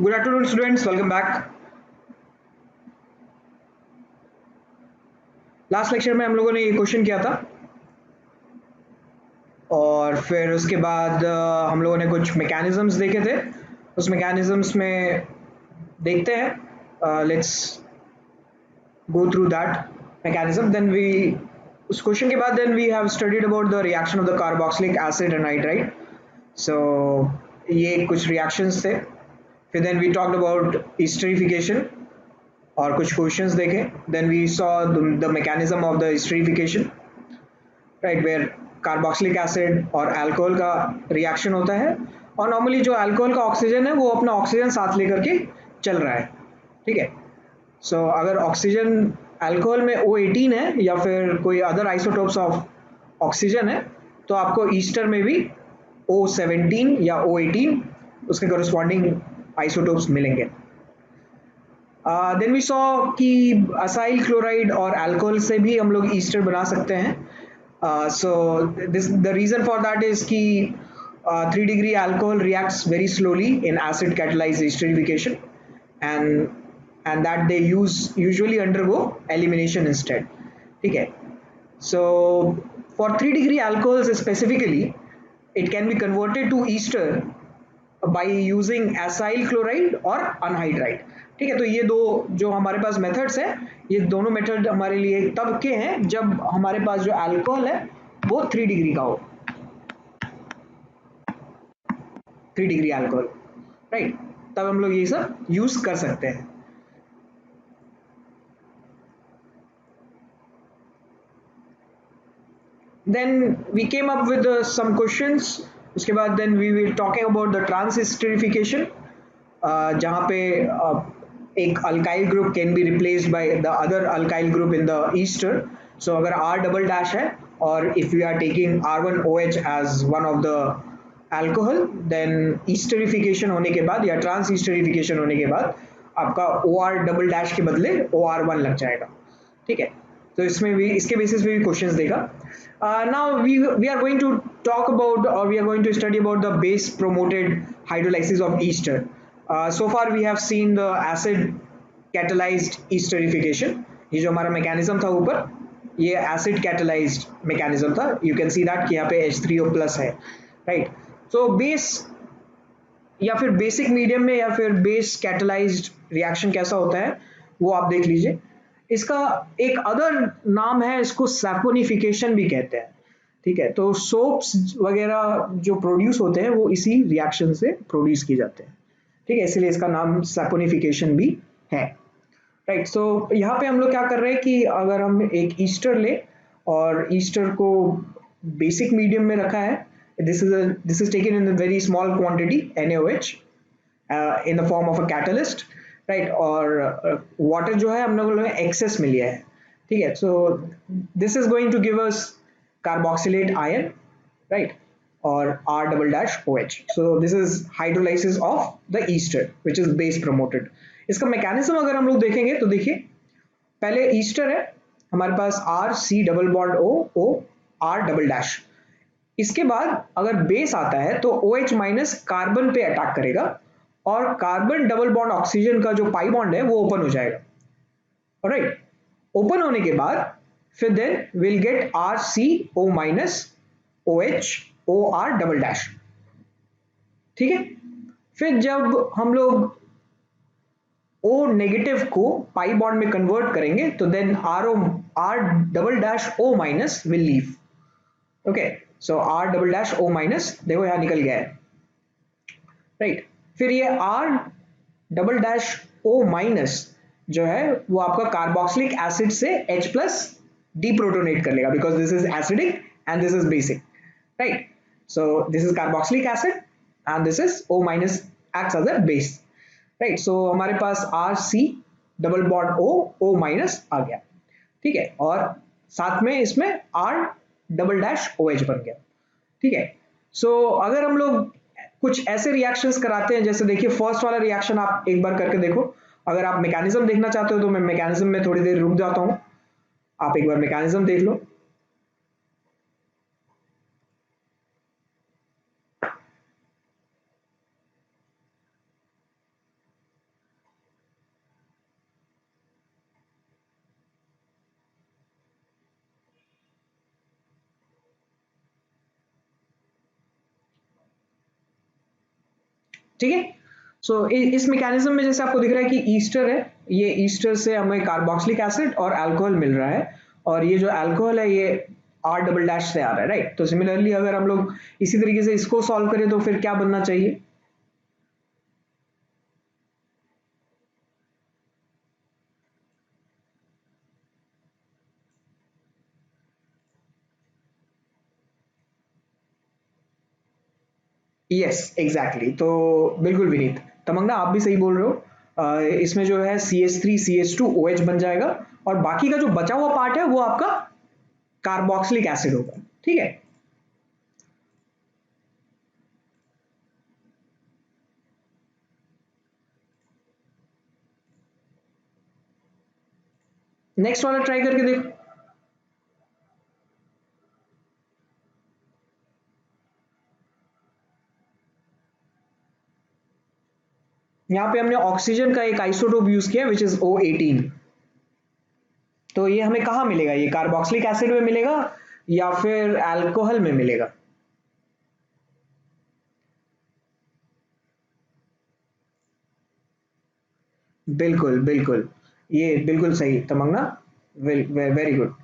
Good afternoon students, welcome back. Last lecture में हम लोगों ने ये क्वेश्चन किया था और फिर उसके बाद हम लोगों ने कुछ मैकेनिज्म्स देखे थे। उस मैकेनिज्म्स में देखते हैं, let's go through that mechanism. Then we उस क्वेश्चन के बाद then we have studied about the reaction of the carboxylic acid and nitrite. So ये कुछ रिएक्शंस थे। फिर then we talked about esterification और कुछ क्वेश्चंस देखे। Then we saw the mechanism of the esterification, right, where carboxylic acid और alcohol का reaction होता है और नॉर्मली जो अल्कोहल का ऑक्सीजन है वो अपना ऑक्सीजन साथ लेकर के चल रहा है। ठीक है। सो अगर ऑक्सीजन अल्कोहल में O18 है या फिर कोई अदर आइसोटोप्स ऑफ ऑक्सीजन है तो आपको ईस्टर में भी O17 या O18 उसके करस्पॉन्डिंग आइसोटोप्स मिलेंगे। देन वी सॉ कि असाइल क्लोराइड और अल्कोहल से भी हम लोग ईस्टर बना सकते हैं। So this the reason for that is कि 3 degree alcohol reacts very slowly in acid catalysed esterification and that they usually undergo elimination instead. ठीक है। So for 3 degree alcohols specifically, it can be converted to ester by using acyl chloride और anhydride. ठीक है। तो ये दो जो हमारे पास मेथड्स है, ये दोनों मेथड हमारे लिए तब के हैं जब हमारे पास जो अल्कोहल है वो 3 डिग्री का हो, 3 डिग्री अल्कोहल, राइट। तब हम लोग ये सब यूज कर सकते हैं। Then we came up with some questions। उसके बाद then we were talking about the transesterification, जहाँ पे एक alkyl group can be replaced by the other alkyl group in the ester। So अगर R double dash है और if we are taking R1OH as one of the alcohol, then esterification होने के बाद या transesterification होने के बाद आपका OR double dash के बदले OR1 लग जाएगा। ठीक है। तो इसमें भी इसके बेसिस पे भी क्वेश्चंस देगा। Now we are going to talk about, or we are going to study about the base promoted hydrolysis of ester। So far we have seen the acid catalyzed esterification। ये जो हमारा mechanism था ऊपर, ये acid catalysed mechanism था। You can see that कि यहाँ पे H3O प्लस है, राइट। सो बेस या फिर बेसिक मीडियम में या फिर बेस कैटलाइज्ड रिएक्शन कैसा होता है वो आप देख लीजिए। इसका एक अदर नाम है, इसको सैपोनिफिकेशन भी कहते हैं। ठीक है। तो सोप्स वगैरह जो प्रोड्यूस होते हैं वो इसी रिएक्शन से प्रोड्यूस किए जाते हैं। ठीक है। इसलिए इसका नाम सैपोनिफिकेशन भी है, राइट। सो यहाँ पे हम लोग क्या कर रहे हैं कि अगर हम एक ईस्टर ले और ईस्टर को बेसिक मीडियम में रखा है, this is taken in a very small quantity NaOH in the form of a catalyst, right. और वाटर जो है हम लोगों ने एक्सेस में लिया है। ठीक है। So this is going to give us carboxylate ion, right, और R double dash OH। So this is hydrolysis of the ester which is base promoted। इसका मैकेनिज्म अगर हम लोग देखेंगे तो देखिए, पहले ईस्टर है हमारे पास R C double bond O O R double dash. इसके बाद अगर बेस आता है तो OH माइनस कार्बन पे अटैक करेगा और कार्बन डबल बॉन्ड ऑक्सीजन का जो पाई बॉन्ड है वो ओपन हो जाएगा, राइट। ओपन होने के बाद फिर then will get RCO minus OH OR double dash. ठीक है। फिर जब हम लोग O नेगेटिव को पाई बॉन्ड में कन्वर्ट करेंगे तो then R double dash O minus will leave. Okay. So R double dash O minus देखो यहां निकल गया है, राइट। फिर ये R double dash O minus जो है वो आपका कार्बोक्सिलिक एसिड से H प्लस डीप्रोटोनेट कर लेगा because this is acidic and this is basic, right. So this is carboxylic acid and this is O minus acts as a base, right. सो हमारे पास RC double bond O minus आ गया। ठीक है। और साथ में इसमें R डबल डैश OH बन गया। ठीक है। सो अगर हम लोग कुछ ऐसे रिएक्शंस कराते हैं, जैसे देखिए फर्स्ट वाला रिएक्शन आप एक बार करके देखो। अगर आप मैकेनिज्म देखना चाहते हो तो मैं मैकेनिज्म में थोड़ी देर रुक जाता हूं, आप एक बार मैकेनिज्म देख लो। ठीक है। सो इस मैकेनिज्म में जैसे आपको दिख रहा है कि ईस्टर है, ये ईस्टर से हमें कार्बोक्सिलिक एसिड और अल्कोहल मिल रहा है, और ये जो अल्कोहल है ये आर डबल डैश से आ रहा है, राइट। तो सिमिलरली अगर हम लोग इसी तरीके से इसको सॉल्व करें तो फिर क्या बनना चाहिए? यस एग्जैक्टली, तो बिल्कुल विनीत, तमंगना आप भी सही बोल रहे हो। इसमें जो है CH3CH2OH बन जाएगा, और बाकी का जो बचा हुआ पार्ट है वो आपका कार्बोक्सिलिक एसिड होगा, ठीक है। नेक्स्ट वाला ट्राई करके देखो। यहाँ पे हमने ऑक्सीजन का एक आइसोटोप यूज किया विच इज O18। तो ये हमें कहाँ मिलेगा? ये कार्बोक्सिलिक एसिड में मिलेगा या फिर अल्कोहल में मिलेगा? बिल्कुल बिल्कुल, ये बिल्कुल सही तमंगना, वेरी गुड।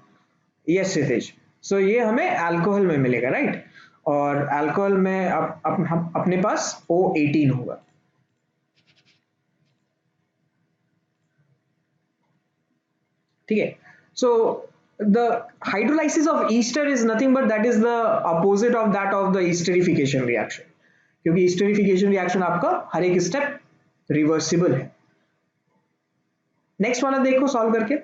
यस सितेश, सो ये हमें अल्कोहल में मिलेगा, राइट। और अल्कोहल में अपने पास O18 होगा। ठीक है। So the hydrolysis of ester is nothing but that is the opposite of that of the esterification reaction, क्योंकि ईस्टरिफिकेशन रिएक्शन आपका हर एक स्टेप रिवर्सिबल है। नेक्स्ट वाला देखो सॉल्व करके।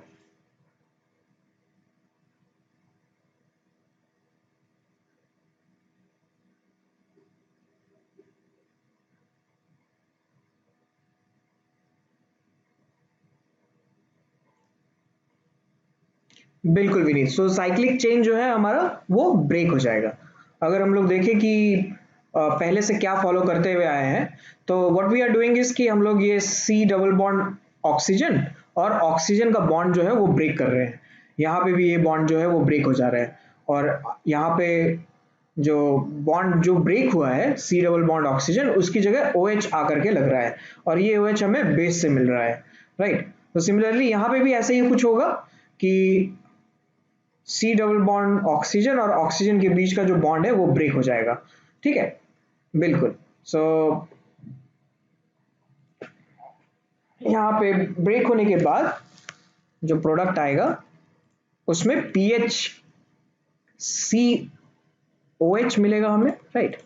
बिल्कुल विनीत, सो साइक्लिक चेन जो है हमारा वो ब्रेक हो जाएगा। अगर हम लोग देखें कि पहले से क्या फॉलो करते हुए आए हैं, तो what we are doing is कि हम लोग ये C डबल बॉन्ड ऑक्सीजन और ऑक्सीजन का बॉन्ड जो है वो ब्रेक कर रहे हैं। यहाँ पे भी ये बॉन्ड जो है वो ब्रेक हो जा रहा है, और यहाँ पे जो बॉन्ड जो ब्रेक हुआ है C डबल बॉन्ड ऑक्सीजन, उसकी जगह OH आकर के लग रहा है, और ये OH हमें बेस से मिल रहा है, राइट। तो सिमिलरली यहाँ पे भी ऐसे ही कुछ होगा कि C डबल बॉन्ड ऑक्सीजन और ऑक्सीजन के बीच का जो बॉन्ड है वो ब्रेक हो जाएगा, ठीक है। बिल्कुल। सो यहाँ पे ब्रेक होने के बाद जो प्रोडक्ट आएगा उसमें PHCOH मिलेगा हमें, राइट।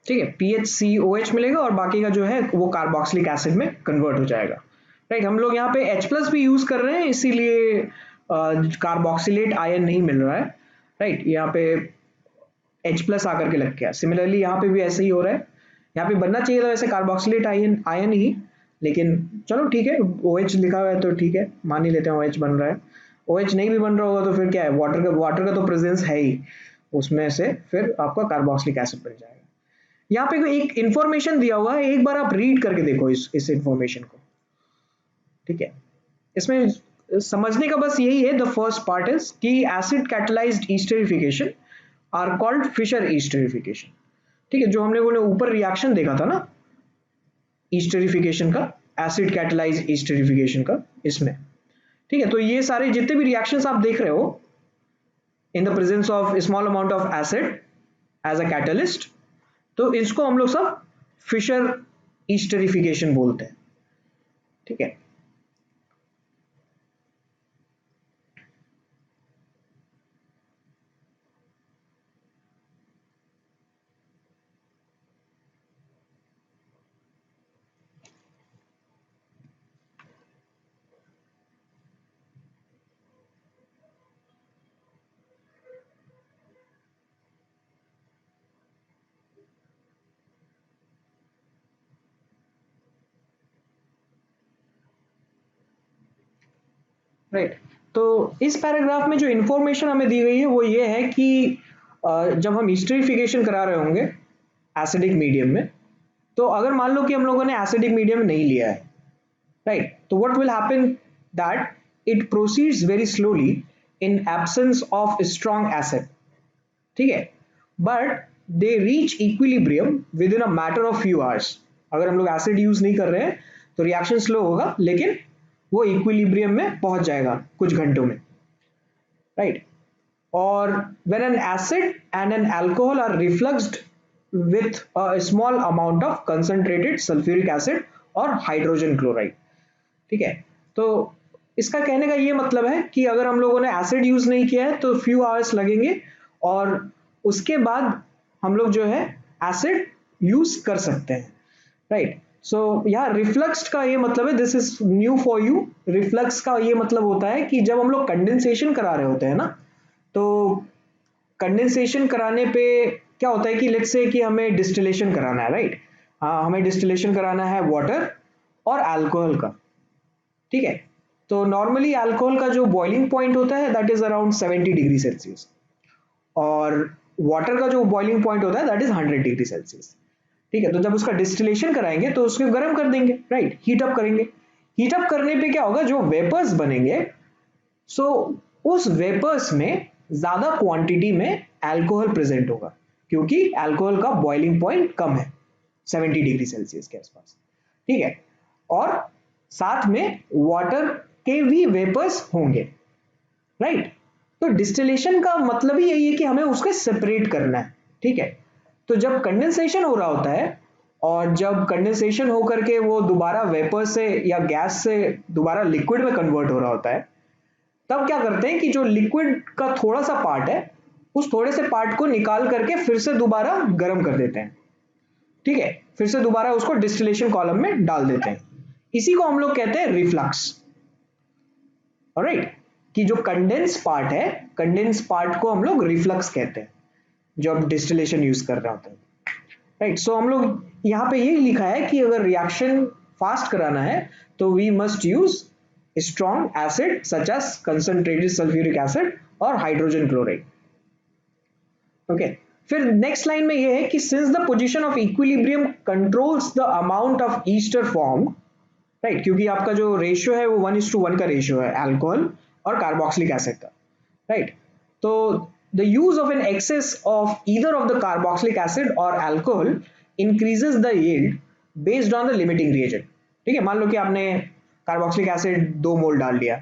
ठीक है, PHCOH मिलेगा, और बाकी का जो है वो कार्बोक्सिलिक एसिड में कन्वर्ट हो जाएगा, राइट। हम लोग यहाँ पे H प्लस भी यूज कर रहे हैं, इसीलिए कार्बोक्सिलेट आयन नहीं मिल रहा है, राइट। यहाँ पे H प्लस आकर के लग गया। सिमिलरली यहाँ पे भी ऐसे ही हो रहा है, यहाँ पे बनना चाहिए था वैसे कार्बोक्सिलेट आयन आयन ही, लेकिन चलो ठीक है, OH लिखा हुआ है तो ठीक है, मान ही लेते हैं OH बन रहा है। OH नहीं भी बन रहा होगा तो फिर क्या है, वाटर का तो प्रेजेंस है ही, उसमें से फिर आपका कार्बोक्सिलिक एसिड बन जाएगा। यहाँ पे कोई एक इंफॉर्मेशन दिया हुआ है, एक बार आप रीड करके देखो इस इंफॉर्मेशन को, ठीक है। इसमें समझने का बस यही है, द फर्स्ट पार्ट इज कि acid catalysed esterification are called Fischer esterification, ठीक है। जो हमने वो ऊपर रिएक्शन देखा था ना ईस्टरिफिकेशन का, एसिड कैटलाइज ईस्टरिफिकेशन का, इसमें, ठीक है। तो ये सारे जितने भी रिएक्शंस आप देख रहे हो in the presence of small amount of acid as a catalyst, तो इसको हम लोग सब फिशर ईस्टरिफिकेशन बोलते हैं, ठीक है। राइट। तो इस पैराग्राफ में जो इंफॉर्मेशन हमें दी गई है वो ये है कि जब हम हिस्ट्रीफिकेशन करा रहे होंगे एसिडिक मीडियम में, तो अगर मान लो कि हम लोगों ने एसिडिक मीडियम नहीं लिया है, राइट, तो what will happen that it proceeds very slowly in absence of strong acid, ठीक है, but they reach equilibrium with in a matter of few hours. अगर हम लोग एसिड यूज नहीं कर रहे हैं तो रिएक्शन स्लो होगा, लेकिन वो इक्विलिब्रियम में पहुंच जाएगा कुछ घंटों में, राइट। और when an acid and an alcohol are refluxed with a small amount of concentrated sulfuric acid और हाइड्रोजन क्लोराइड, ठीक है। तो इसका कहने का ये मतलब है कि अगर हम लोगों ने एसिड यूज नहीं किया है तो फ्यू आवर्स लगेंगे, और उसके बाद हम लोग जो है एसिड यूज कर सकते हैं, राइट। सो यहाँ रिफ्लक्स का ये मतलब है, this is new for you. Reflux का ये मतलब होता है कि जब हम लोग कंडेंसेशन करा रहे होते हैं ना, तो कंडेंसेशन कराने पे क्या होता है कि लेट्स से कि हमें डिस्टिलेशन कराना है, राइट। हाँ, हमें डिस्टिलेशन कराना है वाटर और अल्कोहल का, ठीक है। तो नॉर्मली अल्कोहल का जो बॉइलिंग पॉइंट होता है that is around 70 degree Celsius, और वाटर का जो बॉइलिंग पॉइंट होता है दैट इज 100 डिग्री सेल्सियस, ठीक है। तो जब उसका डिस्टिलेशन कराएंगे तो उसको गर्म कर देंगे, राइट, हीट अप करेंगे। हीट अप करने पे क्या होगा, जो वेपर्स बनेंगे, सो उस वेपर्स में ज्यादा क्वांटिटी में अल्कोहल प्रेजेंट होगा, क्योंकि अल्कोहल का बॉइलिंग पॉइंट कम है 70 डिग्री सेल्सियस के आसपास, ठीक है। और साथ में वाटर के भी वेपर्स होंगे, राइट। तो डिस्टिलेशन का मतलब ही यही है कि हमें उसको सेपरेट करना है, ठीक है। तो जब कंडेंसेशन हो रहा होता है, और जब कंडेंसेशन होकर के वो दोबारा वेपर से या गैस से दोबारा लिक्विड में कन्वर्ट हो रहा होता है, तब क्या करते हैं कि जो लिक्विड का थोड़ा सा पार्ट है, उस थोड़े से पार्ट को निकाल करके फिर से दोबारा गर्म कर देते हैं, ठीक है, फिर से दोबारा उसको डिस्टिलेशन कॉलम में डाल देते हैं। इसी को हम लोग कहते हैं रिफ्लक्स, ऑलराइट। कि जो कंडेंस पार्ट है, कंडेंस पार्ट को हम लोग रिफ्लक्स कहते हैं जब डिस्टिलेशन यूज कर रहे होते हैं, राइट। सो हम लोग यहाँ पे यही लिखा है कि अगर रिएक्शन फास्ट कराना है तो we must use strong acid such as concentrated sulphuric acid और हाइड्रोजन क्लोराइड, ओके। फिर नेक्स्ट लाइन में ये है कि since the position of equilibrium controls the amount of ester form, right, क्योंकि आपका जो रेशियो है वो 1:1 का रेशियो है अल्कोहल और कार्बोक्सिलिक एसिड का, राइट। तो the use of an excess of either of the carboxylic acid or alcohol increases the yield based on the limiting reagent, ठीक है। मान लो कि आपने कार्बोक्सिलिक एसिड 2 मोल डाल दिया,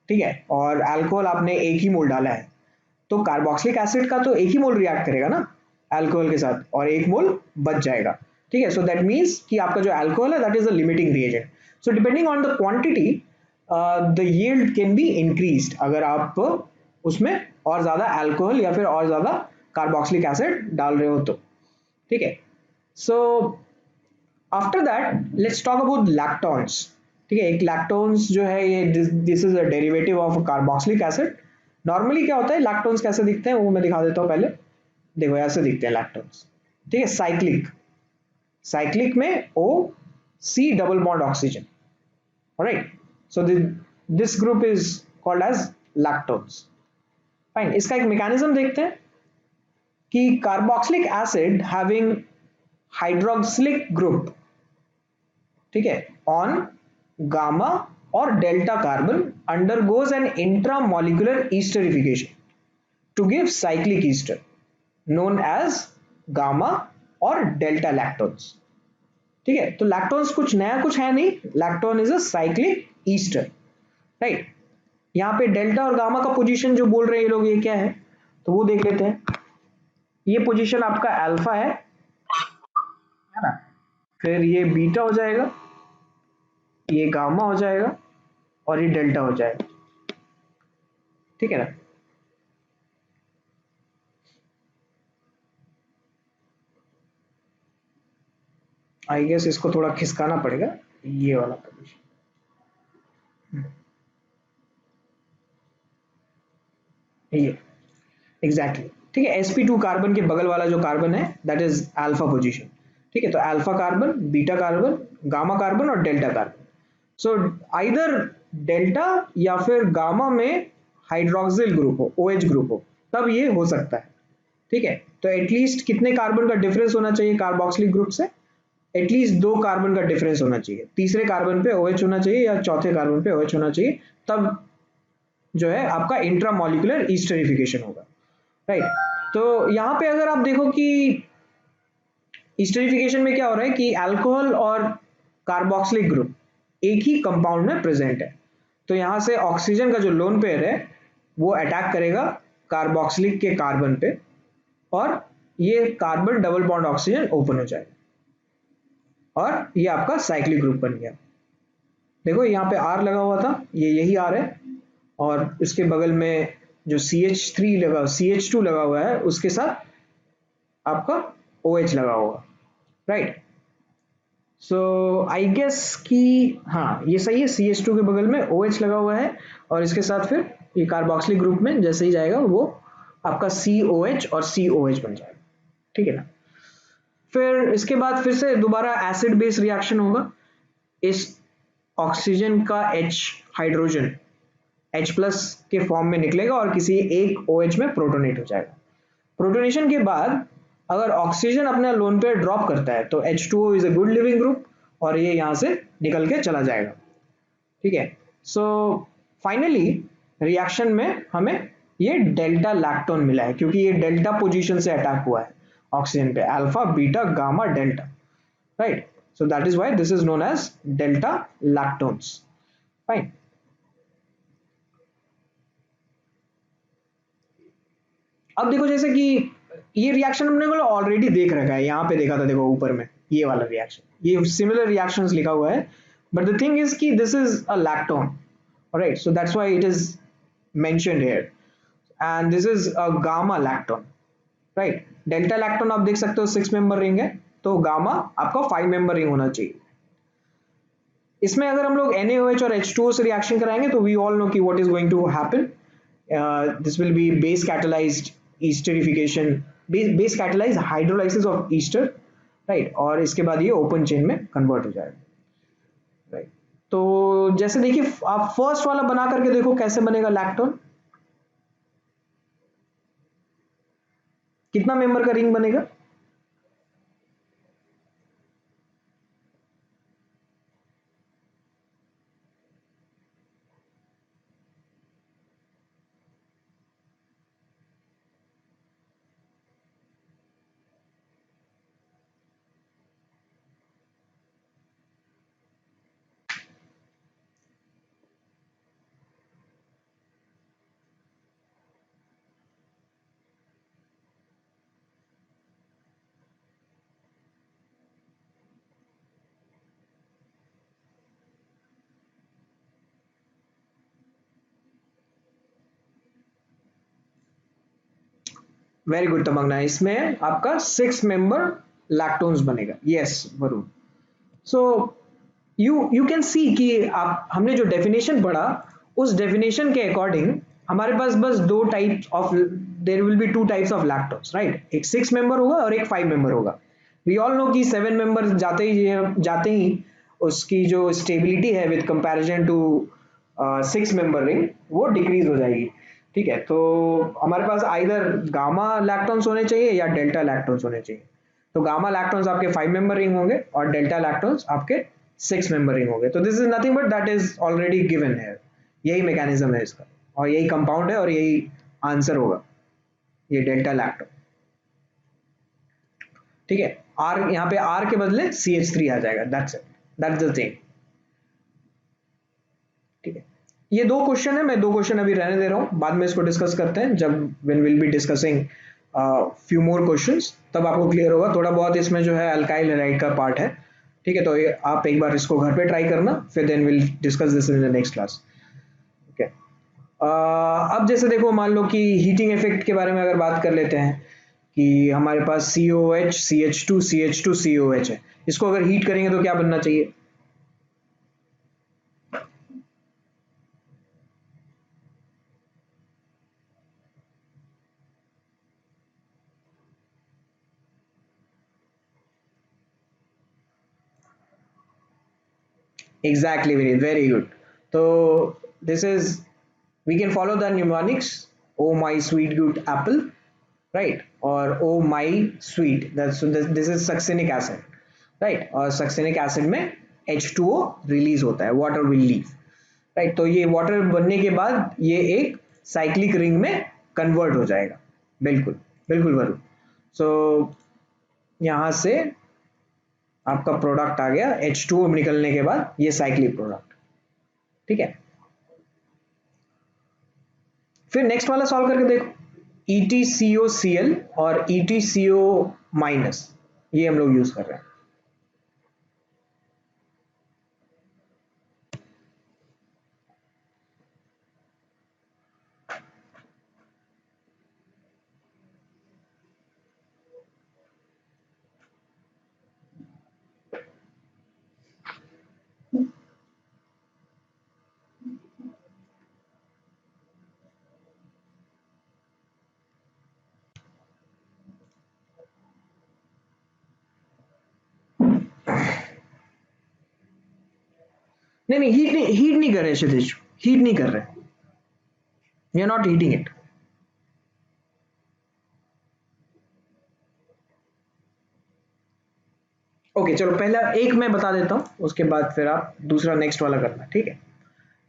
ठीक है, और अल्कोहल आपने 1 ही मोल डाला है, तो कार्बोक्सिलिक एसिड का तो 1 ही मोल रिएक्ट करेगा ना अल्कोहल के साथ, और 1 मोल बच जाएगा, ठीक है। सो दैट मीन्स कि आपका जो अल्कोहल है that is the limiting reagent. So depending on the quantity the yield can be increased, अगर आप उसमें और ज्यादा अल्कोहल या फिर और ज्यादा कार्बोक्सिलिक एसिड डाल रहे हो तो, ठीक है। So after that let's talk about lactones, ठीक है। एक लैक्टोन्स जो है ये this is a derivative of carboxylic acid. Normally क्या होता है, लैक्टोन्स कैसे दिखते हैं वो मैं दिखा देता हूँ पहले। देखो ऐसे दिखते हैं लैक्टोन्स, ठीक है, साइक्लिक, साइक्लिक में O C double bond oxygen, alright. So this group is called as lactones, fine. इसका एक मैकेनिज्म देखते हैं कि carboxylic acid having hydroxylic group, ठीक है, ऑन गामा और delta carbon undergoes an intramolecular esterification to give cyclic ester known as gamma और delta lactones, ठीक है। तो लैक्टोन्स कुछ नया कुछ है नहीं, lactone is a cyclic ester, right. यहाँ पे डेल्टा और गामा का पोजीशन जो बोल रहे हैं ये लोग, ये क्या है तो वो देख लेते हैं। ये पोजीशन आपका अल्फा है ना, फिर ये बीटा हो जाएगा, ये गामा हो जाएगा, और ये डेल्टा हो जाएगा, ठीक है ना। आई गेस इसको थोड़ा खिसकाना पड़ेगा, ये वाला पोजीशन, ये एग्जैक्टली, ठीक है। sp2 कार्बन के बगल वाला जो कार्बन है दैट इज अल्फा पोजीशन, ठीक है। तो alpha carbon, beta carbon, gamma carbon और delta carbon. So either delta या फिर गामा में हाइड्रोक्सिल ग्रुप हो, OH ग्रुप हो, तब ये हो सकता है, ठीक है। तो एटलीस्ट कितने कार्बन का डिफरेंस होना चाहिए कार्बोक्सिलिक ग्रुप से, एटलीस्ट 2 कार्बन का डिफरेंस होना चाहिए, तीसरे कार्बन पे OH होना चाहिए या चौथे कार्बन पे OH होना चाहिए, तब जो है आपका इंट्रामोलिकुलर ईस्टरिफिकेशन होगा, राइट। तो यहाँ पे अगर आप देखो कि ईस्टरिफिकेशन में क्या हो रहा है कि अल्कोहल और कार्बोक्सिलिक ग्रुप एक ही कंपाउंड में प्रेजेंट है, तो यहाँ से ऑक्सीजन का जो लोन पेयर है वो अटैक करेगा कार्बोक्सिलिक के कार्बन पे, और ये carbon double bond oxygen open हो जाएगा और ये आपका साइक्लिक ग्रुप बन गया। देखो यहाँ पे आर लगा हुआ था, ये यही आर है, और इसके बगल में जो CH3 लगा, CH2 लगा हुआ है, उसके साथ आपका OH लगा हुआ, राइट। सो आई गेस कि हाँ ये सही है, CH2 के बगल में OH लगा हुआ है, और इसके साथ फिर ये कार्बोक्सिलिक ग्रुप में जैसे ही जाएगा वो आपका COH और COH बन जाएगा, ठीक है ना। फिर इसके बाद फिर से दोबारा एसिड बेस रिएक्शन होगा, इस ऑक्सीजन का H हाइड्रोजन H प्लस के फॉर्म में निकलेगा और किसी एक OH में प्रोटोनेट हो जाएगा। प्रोटोनेशन के बाद अगर ऑक्सीजन अपना लोन पेयर ड्रॉप करता है तो H2O is a good leaving group, और ये यहाँ से निकल के चला जाएगा, ठीक है। सो फाइनली रिएक्शन में हमें ये डेल्टा लैक्टोन मिला है, क्योंकि ये डेल्टा पोजीशन से अटैक हुआ है ऑक्सीजन पे, alpha beta gamma delta, right. So that is why this is known as delta lactones, fine. अब देखो जैसे कि ये रिएक्शन हमने बोला ऑलरेडी देख रखा है, यहाँ पे देखा था, देखो ऊपर में ये वाला रिएक्शन, ये सिमिलर रिएक्शंस लिखा हुआ है, बट द थिंग इज कि this is a lactone, right. So that's why it is mentioned here, and this is a gamma lactone, right. Delta lactone आप देख सकते हो 6 मेंबर रिंग है, तो गामा आपका 5 मेंबर रिंग होना चाहिए। इसमें अगर हम लोग NaOH और H2O से रिएक्शन कराएंगे तो वी ऑल नो कि what is going to happen, this will be base catalyzed esterification, base catalyzed hydrolysis of ester, right, और इसके बाद ये ओपन चेन में कन्वर्ट हो जाएगा, राइट। तो जैसे देखिए आप फर्स्ट वाला बना करके देखो कैसे बनेगा लैक्टोन, कितना मेंबर का रिंग बनेगा, वेरी गुड तमन्ना, इसमें आपका 6 मेंबर लैक्टोन्स बनेगा, yes Varun. So you can see कि आप हमने जो डेफिनेशन पढ़ा उस डेफिनेशन के अकॉर्डिंग हमारे पास बस दो types of, there will be 2 types of lactones, right. एक 6 मेंबर होगा और एक 5 मेंबर होगा। वी ऑल नो कि 7 मेंबर जाते ही उसकी जो स्टेबिलिटी है with comparison to 6 member ring वो डिक्रीज हो जाएगी, ठीक है। तो हमारे पास आइदर गामा लैक्टोन्स होने चाहिए या डेल्टा लैक्टोन्स होने चाहिए। तो गामा लैक्टोन्स आपके 5 मेंबर रिंग होंगे और डेल्टा लैक्टोन्स आपके 6 मेंबर रिंग होंगे। तो this is nothing but that is already given है, यही मैकेनिज्म है इसका, और यही कंपाउंड है और यही आंसर होगा, ये डेल्टा लैक्टोन, ठीक है। आर यहाँ पे आर के बदले CH3 आ जाएगा, that's it, that's the thing, ठीक है। ये 2 क्वेश्चन है, मैं 2 क्वेश्चन अभी रहने दे रहा हूँ, बाद में इसको डिस्कस करते हैं जब when will be discussing few more questions, तब आपको क्लियर होगा। थोड़ा बहुत इसमें जो है अल्काइल हैलाइड का पार्ट है, ठीक है। तो ये आप एक बार इसको घर पे ट्राई करना, फिर then will discuss this in the next class, okay. अब जैसे देखो मान लो कि हीटिंग इफेक्ट के बारे में अगर बात कर लेते हैं कि हमारे पास COH CH2 CH2 COH है, इसको अगर हीट करेंगे तो क्या बनना चाहिए, exactly Vinith, very good. So this is, we can follow the mnemonics, oh my sweet good apple, right, or oh my sweet, that's so this is succinic acid, right, और succinic acid में H2O release होता है, water will leave, right. तो ये water बनने के बाद ये एक साइक्लिक रिंग में कन्वर्ट हो जाएगा। बिल्कुल, बिल्कुल वरुण। सो यहाँ से आपका प्रोडक्ट आ गया H2O निकलने के बाद ये साइक्लिक प्रोडक्ट। ठीक है, फिर नेक्स्ट वाला सॉल्व करके देखो। EtCOCl और EtCO माइनस, ये हम लोग यूज कर रहे हैं। नहीं नहीं, हीट नहीं कर रहे क्षितिज, हीट नहीं कर रहे, we are not heating it. Okay चलो, पहला एक मैं बता देता हूँ, उसके बाद फिर आप दूसरा नेक्स्ट वाला करना। ठीक है,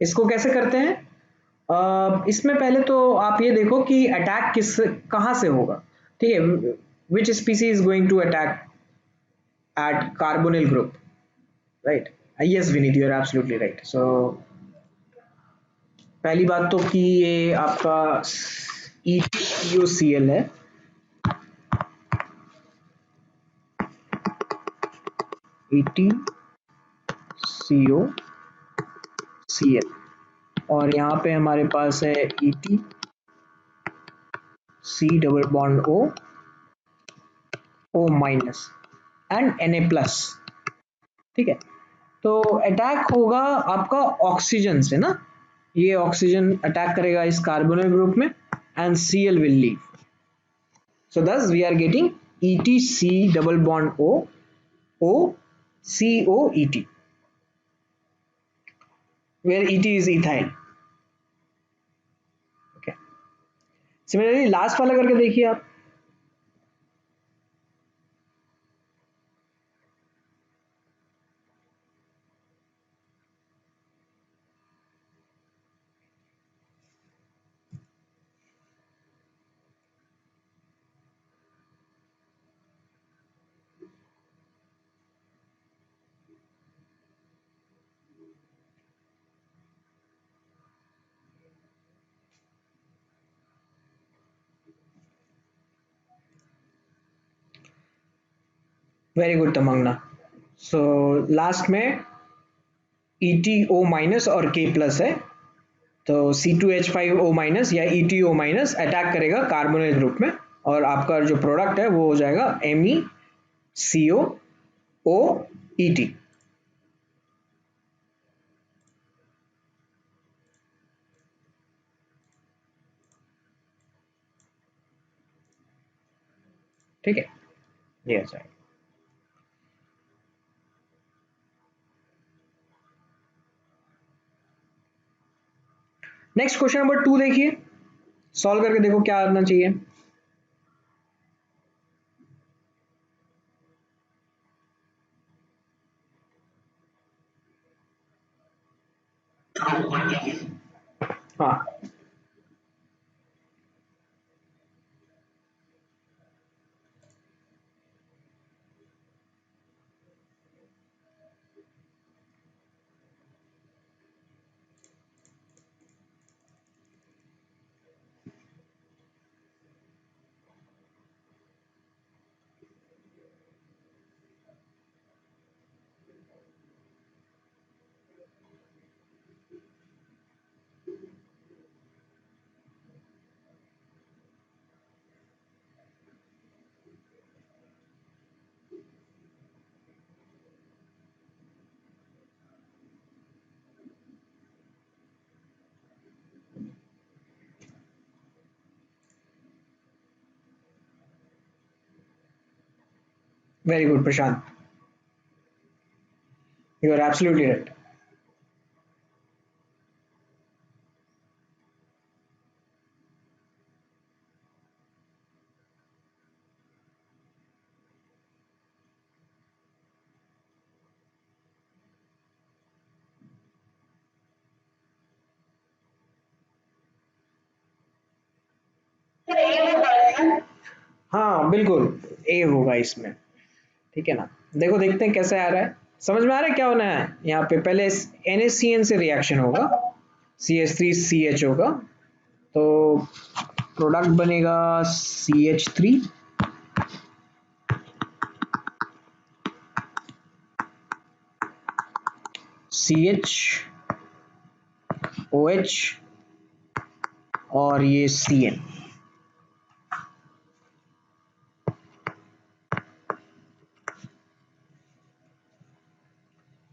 इसको कैसे करते हैं। इसमें पहले तो आप ये देखो कि अटैक किस कहाँ से होगा। ठीक है, which species is going to attack at carbonyl group, right. Yes Vineet, you are absolutely right. So पहली बात तो कि ये आपका EtCOCl है, EtCOCl, और यहाँ पे हमारे पास है EtC double bond O minus and Na plus. ठीक है, तो अटैक होगा आपका ऑक्सीजन से ना, ये ऑक्सीजन अटैक करेगा इस कार्बोनिल ग्रुप में and Cl will leave. So thus we are getting EtC double bond OCOET, where Et is ethyl। Okay, similarly last वाला करके देखिए आप। Very good Tamanna. So last में EtO माइनस और K प्लस है, तो C2H5O माइनस या EtO माइनस अटैक करेगा कार्बोनिल ग्रुप में, और आपका जो प्रोडक्ट है वो हो जाएगा MECOOET। ठीक है, ये आ जाएगा। नेक्स्ट क्वेश्चन नंबर 2 देखिए, सॉल्व करके देखो क्या आना चाहिए। हाँ, very good Prashant, you are absolutely right. हाँ बिल्कुल, ए होगा इसमें। ठीक है ना, देखो देखते हैं कैसे आ रहा है, समझ में आ रहा है क्या होना है यहाँ पे। पहले NaCN से रिएक्शन होगा, CH3CH होगा, तो प्रोडक्ट बनेगा CH3, CHOH और ये CN।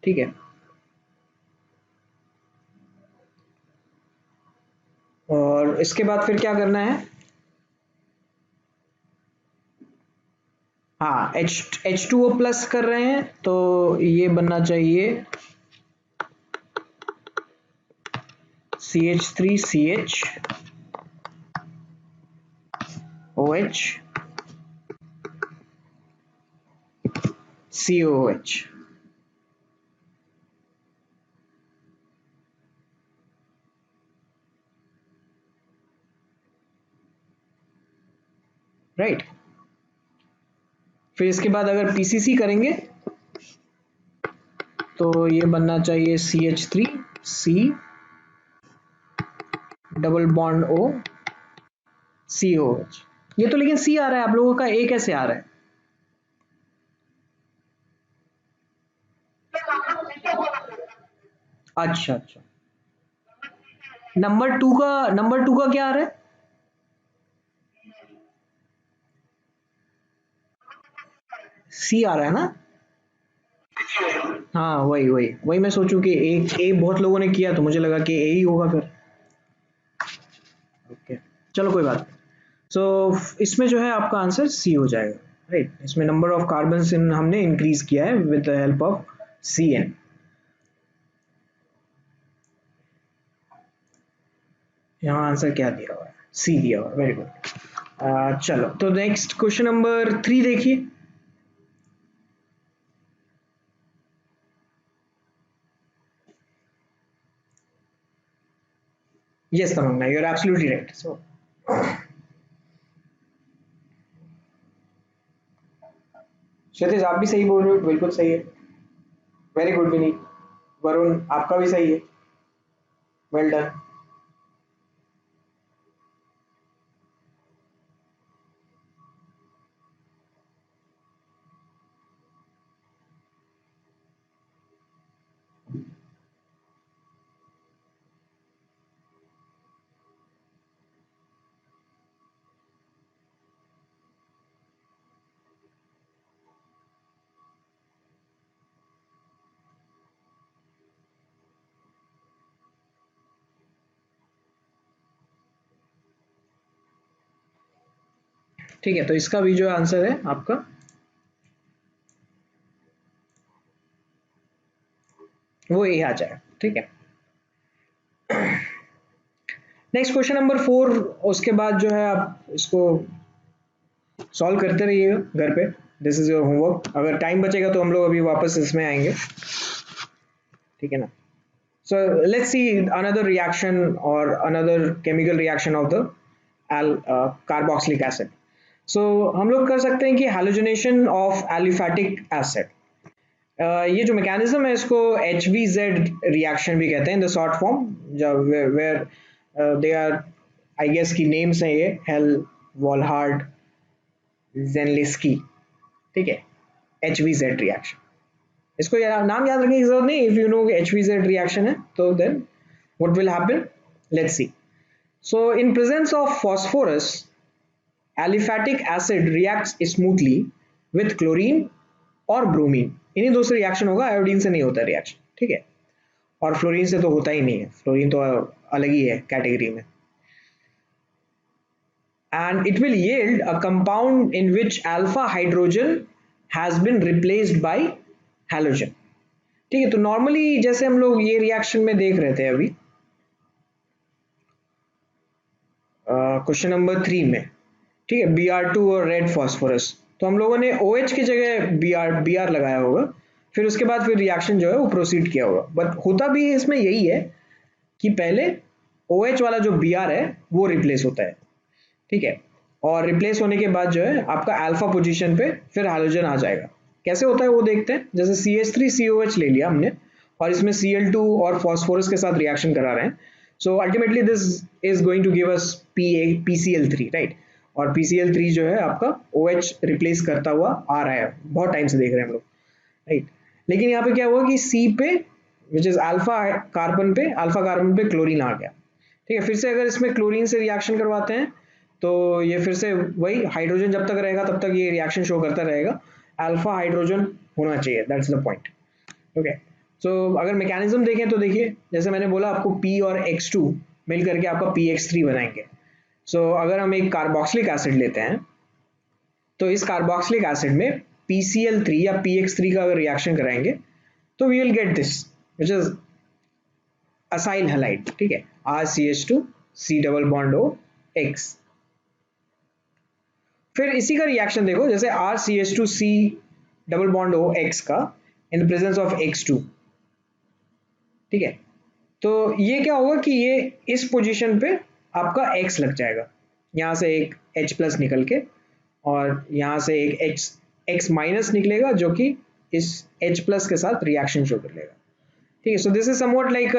ठीक है, और इसके बाद फिर क्या करना है, हाँ H2O प्लस कर रहे हैं, तो ये बनना चाहिए CH3CH OH COH। राइट, फिर इसके बाद अगर PCC करेंगे तो ये बनना चाहिए CH3C double bond O COH। ये तो लेकिन C आ रहा है आप लोगों का, A कैसे आ रहा है? अच्छा अच्छा, नंबर 2 का क्या आ रहा है? C आ रहा है ना? हाँ वही वही वही मैं सोचूं कि एक ए बहुत लोगों ने किया तो मुझे लगा कि ए ही होगा फिर। ओके, चलो कोई बात। सो इसमें जो है आपका आंसर सी हो जाएगा। राइट, इसमें नंबर ऑफ कार्बन इन हमने इंक्रीज किया है with the help of CN। यहाँ आंसर क्या दिया हुआ है? सी दिया हुआ है, वेरी गुड। चलो तो नेक्स्ट क्वेश्चन नंबर 3 देखिए। Yes Tamanna, you are absolutely right. So Kshitij आप भी सही बोल रहे हो, बिल्कुल सही है। Very good Vineet. वरुण आपका भी सही है, वेल डन। ठीक है, तो इसका भी जो आंसर है आपका वो ये आ जाए। ठीक है, नेक्स्ट क्वेश्चन नंबर 4। उसके बाद जो है आप इसको सॉल्व करते रहिएगा घर पे, दिस इज योर होमवर्क। अगर टाइम बचेगा तो हम लोग अभी वापस इसमें आएंगे। ठीक है ना, so let's see another reaction और another chemical reaction of the carboxylic acid. So हम लोग कर सकते हैं कि हैलोजनेशन ऑफ एलिफैटिक एसिड। ये जो मैकेनिज्म है इसको HVZ रिएक्शन भी कहते हैं इन द शॉर्ट फॉर्म, जब where they are, I guess की नेम्स हैं ये, हेल, वॉलहार्ड, जेनलिस्की। ठीक है, HVZ रिएक्शन, इसको नाम याद रखने की जरूरत नहीं। If you know HVZ reaction है तो then what will happen, let's see. So in presence of phosphorus aliphatic acid reacts smoothly with chlorine और ब्रोमीन। इन्हीं दो से रिएक्शन होगा, आयोडीन से नहीं होता रिएक्शन। ठीक है, और फ्लोरीन से तो होता ही नहीं है, फ्लोरीन तो अलग ही है कैटेगरी में। And it will yield a compound in which alpha hydrogen has been replaced by halogen। ठीक है, तो नॉर्मली जैसे हम लोग ये रिएक्शन में देख रहे थे अभी क्वेश्चन नंबर 3 में। ठीक है, Br2 और रेड फॉस्फोरस, तो हम लोगों ने OH की जगह Br लगाया होगा, फिर उसके बाद फिर रिएक्शन जो है वो प्रोसीड किया होगा। बट होता भी इसमें यही है कि पहले OH वाला जो Br है वो रिप्लेस होता है। ठीक है, और रिप्लेस होने के बाद जो है आपका अल्फा पोजीशन पे फिर हाइड्रोजन आ जाएगा। कैसे होता है वो देखते हैं। जैसे CH3COH ले लिया हमने और इसमें Cl2 और फॉस्फोरस के साथ रिएक्शन करा रहे हैं, so ultimately this is going to give us PCl3, right. और PCl3 जो है आपका OH रिप्लेस करता हुआ आ रहा है, बहुत टाइम से देख रहे हैं हम लोग, राइट। लेकिन यहाँ पे क्या हुआ कि C पे विच इज अल्फा कार्बन पे क्लोरीन आ गया, ठीक है। फिर से अगर इसमें क्लोरीन से रिएक्शन करवाते हैं तो ये फिर से वही हाइड्रोजन जब तक रहेगा तब तक ये रिएक्शन शो करता रहेगा, अल्फा हाइड्रोजन होना चाहिए, दैट्स द पॉइंट। ओके, सो अगर मैकेनिज्म देखें तो देखिए, जैसे मैंने बोला आपको P और X2 मिल करके आपका PX3 बनाएंगे। सो अगर हम एक कार्बोक्सिलिक एसिड लेते हैं तो इस कार्बोक्सिलिक एसिड में PCl3 या PX3 का अगर रिएक्शन कराएंगे तो we will get this which is acyl halide, ठीक है, RCH2 C double bond O X। फिर इसी का रिएक्शन देखो, जैसे RCH2 C double bond O X का इन प्रेजेंस ऑफ X2, ठीक है। तो ये क्या होगा कि ये इस पोजीशन पे आपका X लग जाएगा, यहाँ से एक H प्लस निकल के और यहाँ से एक X माइनस निकलेगा जो कि इस H प्लस के साथ रिएक्शन शो कर लेगा, ठीक है। So this is somewhat like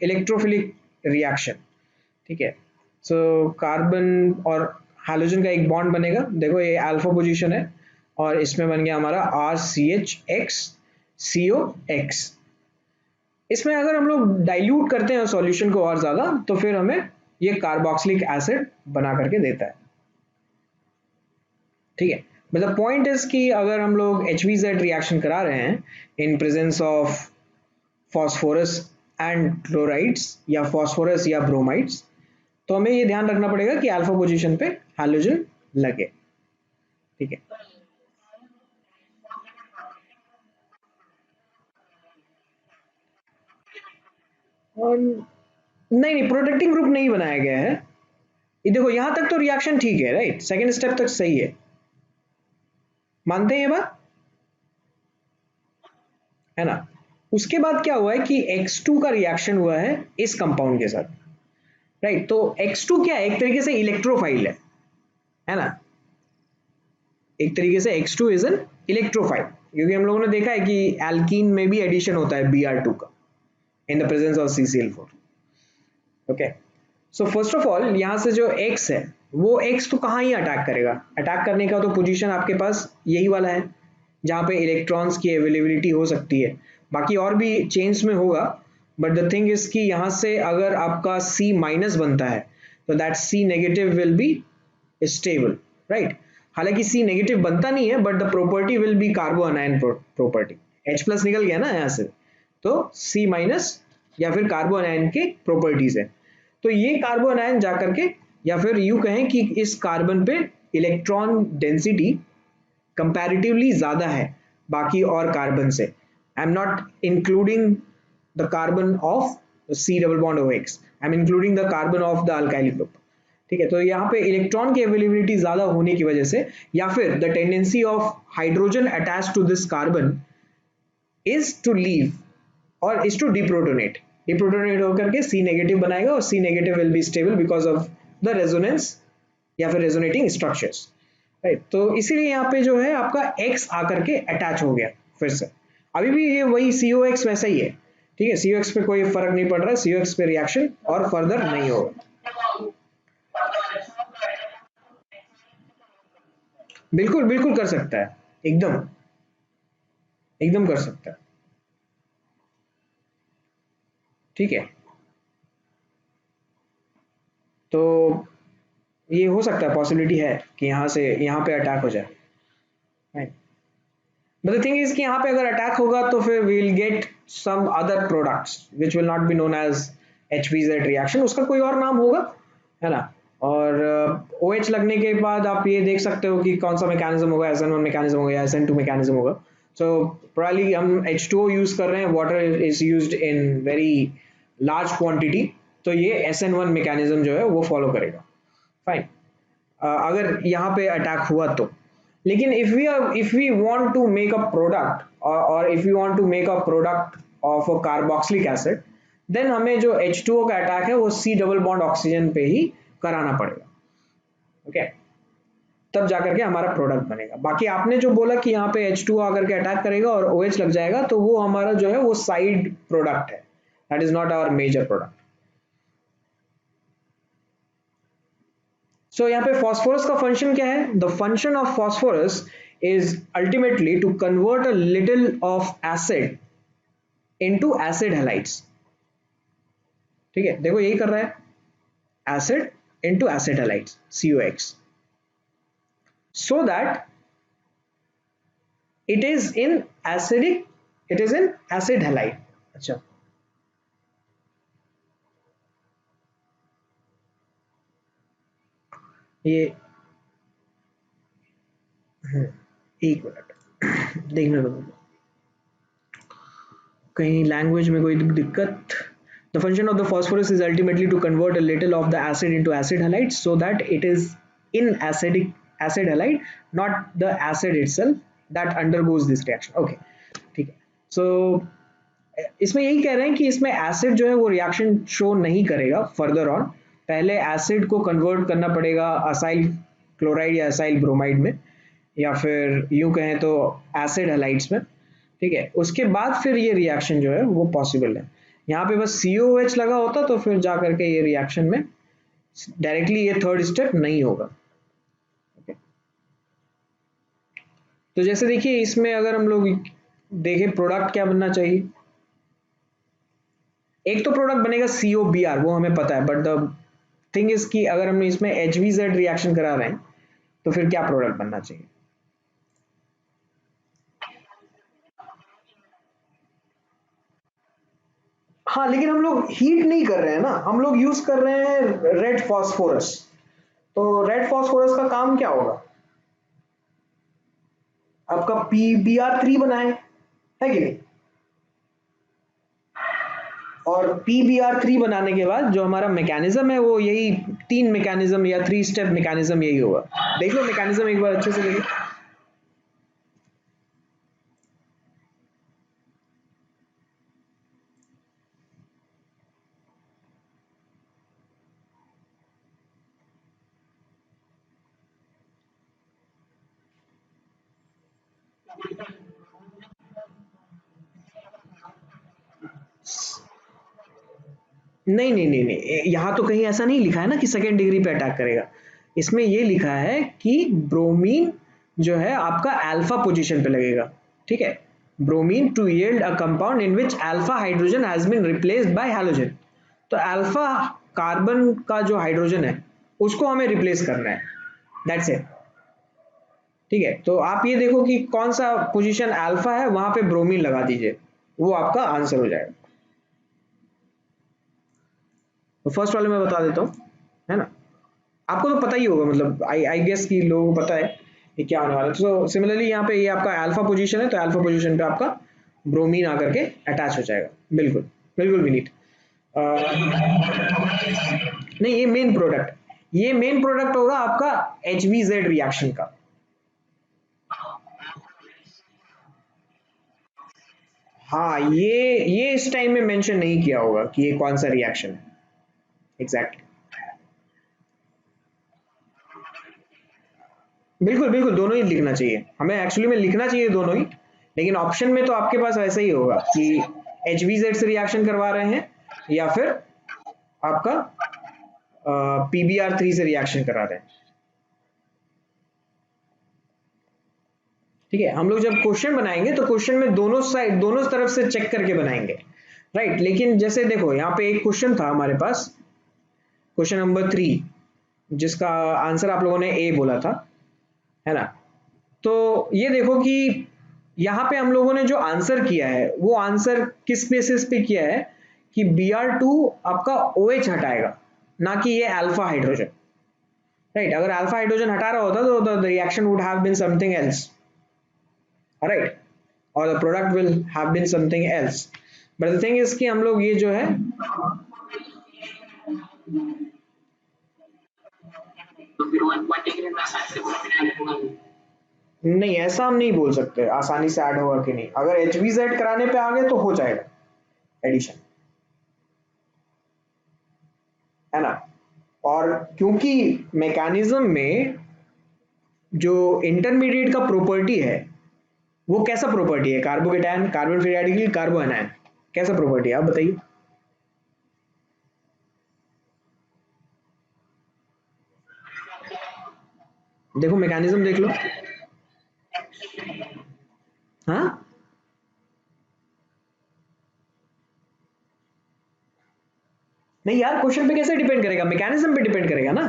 electrophilic reaction, ठीक है। सो कार्बन और हाइड्रोजन का एक बॉन्ड बनेगा, देखो ये अल्फा पोजीशन है और इसमें बन गया हमारा RCHX COX। इसमें अगर हम लोग डाइल्यूट करते हैं सॉल्यूशन को और ज्यादा तो फिर हमें ये कार्बोक्सिलिक एसिड बना करके देता है, ठीक है। बट द पॉइंट इज कि अगर हम लोग HVZ रिएक्शन करा रहे हैं इन presence of phosphorus and chlorides या फॉस्फोरस या ब्रोमाइड्स, तो हमें ये ध्यान रखना पड़ेगा कि अल्फा पोजीशन पे हाइड्रोजन लगे, ठीक है। और नहीं, प्रोटेक्टिंग ग्रुप नहीं बनाया गया है। ये देखो यहां तक तो रिएक्शन ठीक है, राइट, सेकेंड स्टेप तक सही है, मानते हैं ये बात, है ना। उसके बाद क्या हुआ है कि X2 का रिएक्शन हुआ है इस कंपाउंड के साथ, राइट। तो X2 क्या है, एक तरीके से इलेक्ट्रोफाइल है ना। एक तरीके से X2 इज एन इलेक्ट्रोफाइल, क्योंकि हम लोगों ने देखा है कि एल्कीन में भी एडिशन होता है Br2 का इन the presence of CCl4। Okay, so first of all यहाँ से जो X है वो X तो कहाँ ही अटैक करेगा, अटैक करने का तो पोजीशन आपके पास यही वाला है जहाँ पे इलेक्ट्रॉन्स की अवेलेबिलिटी हो सकती है, बाकी और भी चेन्स में होगा, बट द थिंग इज कि यहाँ से अगर आपका C माइनस बनता है तो that C negative will be stable, right. हालांकि C नेगेटिव बनता नहीं है but the property will be कार्बो अनायन property, H plus निकल गया ना यहाँ से, तो C माइनस या फिर कार्बो अनायन की प्रॉपर्टीज है। तो ये कार्बो अनायन जाकर के, या फिर यूं कहें कि इस कार्बन पे इलेक्ट्रॉन डेंसिटी कंपैरेटिवली ज्यादा है बाकी और कार्बन से। I am not including the carbon of C double bond OX, I am including the carbon of the alkyl group, ठीक है। तो यहाँ पे इलेक्ट्रॉन की अवेलेबिलिटी ज्यादा होने की वजह से, या फिर the tendency of hydrogen attach to this carbon is to leave और इज टू डिप्रोटोनेट, डिप्रोटोनेट होकर के C नेगेटिव बनाएगा और C negative will be stable because of the resonance या फिर रेजोनेटिंग स्ट्रक्चर्स, राइट। तो इसीलिए यहाँ पे जो है आपका X आकर के अटैच हो गया फिर से, अभी भी ये वही COX वैसा ही है, ठीक है। COX पे कोई फर्क नहीं पड़ रहा है, COX पे रिएक्शन और फर्दर नहीं होगा। बिल्कुल बिल्कुल कर सकता है, एकदम एकदम कर सकता है, ठीक है। तो ये हो सकता है, पॉसिबिलिटी है कि यहाँ से यहाँ पे अटैक हो जाए, right. But the thing is कि यहाँ पे अगर अटैक होगा तो फिर we will get some other products which will not be known as HVZ reaction, उसका कोई और नाम होगा, है ना। और OH लगने के बाद आप ये देख सकते हो कि कौन सा मैकेनिज्म होगा, SN1 मैकेनिज्म होगा या SN2 मैकेनिज्म होगा। सो प्रोबब्ली हम H2O यूज कर रहे हैं, water is used in very large quantity, तो ये SN1 मैकेनिज्म जो है वो फॉलो करेगा, फाइन। अगर यहाँ पे अटैक हुआ तो, लेकिन if we want to make a product or if we want to make a product of a carboxylic acid, then हमें जो H2O का अटैक है वो C डबल बॉन्ड ऑक्सीजन पे ही कराना पड़ेगा, ओके। तब जाकर के हमारा प्रोडक्ट बनेगा। बाकी आपने जो बोला कि यहाँ पे H2 आकर के अटैक करेगा और OH लग जाएगा, तो वो हमारा जो है वो साइड प्रोडक्ट है, that is not our major product. So यहाँ पे फॉस्फोरस का फंक्शन क्या है? The function of phosphorus is ultimately to convert a little of acid into acid halides. ठीक है, देखो यही कर रहा है, acid into acid halides COX, so that it is in acidic, it is in acid halide। अच्छा, ये एक मिनट देखने दो, कहीं लैंग्वेज में कोई दिक्कत। The function of the phosphorus is ultimately to convert a little of the acid into acid halide so that it is in acidic acid halide, not the acid itself that undergoes this reaction। Okay, ठीक है। So इसमें यही कह रहे हैं कि इसमें acid जो है वो रिएक्शन शो नहीं करेगा फर्दर ऑन, पहले एसिड को कन्वर्ट करना पड़ेगा असाइल क्लोराइड या असाइल ब्रोमाइड में, या फिर यूं कहें तो एसिड हैलाइड्स में। ठीक है, उसके बाद फिर ये रिएक्शन जो है वो पॉसिबल है। यहाँ पे बस COH लगा होता तो फिर जा करके ये रिएक्शन में डायरेक्टली ये थर्ड स्टेप नहीं होगा। okay? तो जैसे देखिए इसमें अगर हम लोग देखें प्रोडक्ट क्या बनना चाहिए, एक तो प्रोडक्ट बनेगा COBr, वो हमें पता है, बट द थिंग इज कि अगर हम इसमें HVZ रिएक्शन करा रहे हैं तो फिर क्या प्रोडक्ट बनना चाहिए? हाँ, लेकिन हम लोग हीट नहीं कर रहे हैं ना, हम लोग यूज कर रहे हैं रेड फॉस्फोरस। तो रेड फॉस्फोरस का काम क्या होगा? आपका PBr3 बनाए, है कि नहीं? और PBr3 बनाने के बाद जो हमारा मैकेनिज्म है वो यही 3 मैकेनिज्म या 3 स्टेप मैकेनिज्म यही होगा। देख लो मैकेनिज्म एक बार अच्छे से देखिए। नहीं नहीं नहीं नहीं, यहाँ तो कहीं ऐसा नहीं लिखा है ना कि सेकेंड डिग्री पे अटैक करेगा। इसमें ये लिखा है कि ब्रोमीन जो है आपका अल्फा पोजीशन पे लगेगा। ठीक है, bromine to yield a compound in which alpha hydrogen has been replaced by halogen. तो अल्फा कार्बन का जो हाइड्रोजन है उसको हमें रिप्लेस करना है, दैट्स इट। ठीक है, तो आप ये देखो कि कौन सा पोजीशन अल्फा है वहां पे ब्रोमीन लगा दीजिए, वो आपका आंसर हो जाएगा। तो फर्स्ट वाले मैं बता देता हूँ, है ना, आपको तो पता ही होगा, मतलब आई आई गेस कि लोगों को पता है ये क्या होने वाला है। तो सिमिलरली यहाँ पे ये आपका अल्फा पोजीशन है, तो अल्फा पोजीशन पे आपका ब्रोमीन आकर के अटैच हो जाएगा। बिल्कुल बिल्कुल विनीत। नहीं, ये मेन प्रोडक्ट होगा आपका HVZ रिएक्शन का। हाँ, ये इस टाइम में मेंशन नहीं किया होगा कि ये कौन सा रिएक्शन है एग्जैक्टली। बिल्कुल बिल्कुल, दोनों ही लिखना चाहिए, हमें एक्चुअली में लिखना चाहिए दोनों ही, लेकिन ऑप्शन में तो आपके पास वैसा ही होगा कि HVZ से रिएक्शन करवा रहे हैं या फिर आपका PBr3 से रिएक्शन करा रहे हैं। ठीक है, हम लोग जब क्वेश्चन बनाएंगे तो क्वेश्चन में दोनों साइड दोनों तरफ से चेक करके बनाएंगे, राइट। लेकिन जैसे देखो यहाँ पे एक क्वेश्चन था हमारे पास, क्वेश्चन नंबर 3, जिसका आंसर आप लोगों ने ए बोला था, है ना। तो ये देखो कि यहाँ पे हम लोगों ने जो आंसर किया है वो आंसर किस बेसिस पे किया है कि Br2 आपका OH हटाएगा, ना कि ये अल्फा हाइड्रोजन, राइट। अगर अल्फा हाइड्रोजन हटा रहा होता तो the reaction would have been something else, right, और the product will have been something else. But the thing is कि हम लोग ये जो है, नहीं ऐसा हम नहीं बोल सकते आसानी से ऐड होगा कि नहीं, अगर HVZ कराने पे आ गए तो हो जाएगा एडिशन, है ना। और क्योंकि मैकेनिज्म में जो इंटरमीडिएट का प्रॉपर्टी है वो कैसा प्रॉपर्टी है? Carbocation, carbon free radical, कार्बो anion, कैसा प्रॉपर्टी है आप बताइए? देखो मैकेनिज्म देख लो। हाँ, नहीं यार, क्वेश्चन पे कैसे डिपेंड करेगा? मैकेनिज्म पे डिपेंड करेगा ना।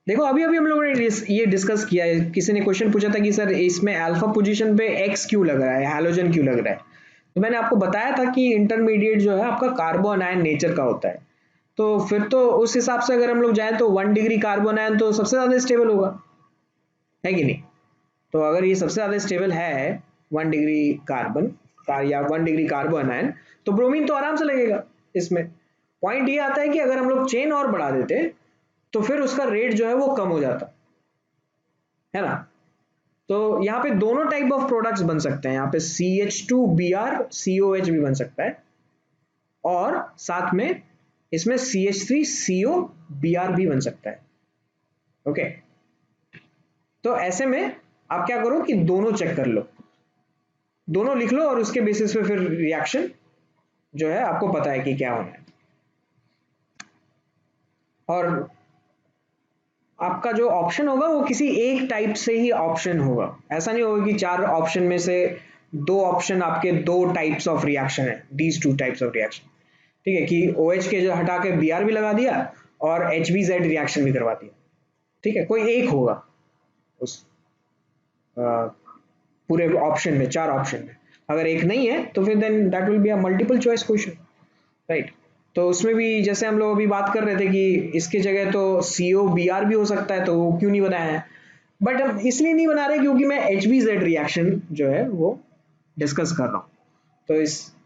देखो अभी अभी हम लोगों ने ये डिस्कस किया है, किसी ने क्वेश्चन पूछा था कि सर इसमें अल्फा पोजीशन पे एक्स क्यों लग रहा है, हैलोजन क्यों लग रहा है? तो मैंने आपको बताया था कि इंटरमीडिएट जो है आपका कार्बन आयन नेचर का होता है। तो फिर तो उस हिसाब से अगर हम लोग जाएं तो 1 डिग्री कार्बन आयन तो सबसे ज्यादा स्टेबल होगा, है कि नहीं? तो अगर ये सबसे ज्यादा स्टेबल है 1 डिग्री कार्बन या 1 डिग्री कार्बन आयन, तो ब्रोमीन तो आराम से लगेगा इसमें। पॉइंट ये आता है कि अगर हम लोग चेन और बढ़ा देते तो फिर उसका रेट जो है वो कम हो जाता है ना। तो यहाँ पे दोनों टाइप ऑफ प्रोडक्ट्स बन सकते हैं, यहाँ पे CH2Br COH भी बन सकता है, और साथ में इसमें CH3COBr भी बन सकता है। ओके, तो ऐसे में आप क्या करो कि दोनों चेक कर लो, दोनों लिख लो, और उसके बेसिस पे फिर रिएक्शन जो है आपको पता है कि क्या होना है। और आपका जो ऑप्शन होगा वो किसी एक टाइप से ही ऑप्शन होगा, ऐसा नहीं होगा कि 4 ऑप्शन में से 2 ऑप्शन आपके 2 टाइप्स ऑफ रिएक्शन है, दीज 2 टाइप्स ऑफ रिएक्शन। ठीक है, कि OH के जो हटा के Br भी लगा दिया और HBZ रिएक्शन भी करवा दिया। ठीक है, कोई एक होगा उस पूरे ऑप्शन में, 4 ऑप्शन में। अगर एक नहीं है तो फिर then that will be a multiple choice question, right? तो उसमें भी जैसे हम लोग अभी बात कर रहे थे कि इसके जगह तो COBr भी हो सकता है, तो वो क्यों नहीं बनाया है? बट हम इसलिए नहीं बना रहे क्योंकि मैं HBZ रिएक्शन जो है वो डिस्कस कर रहा हूँ, तो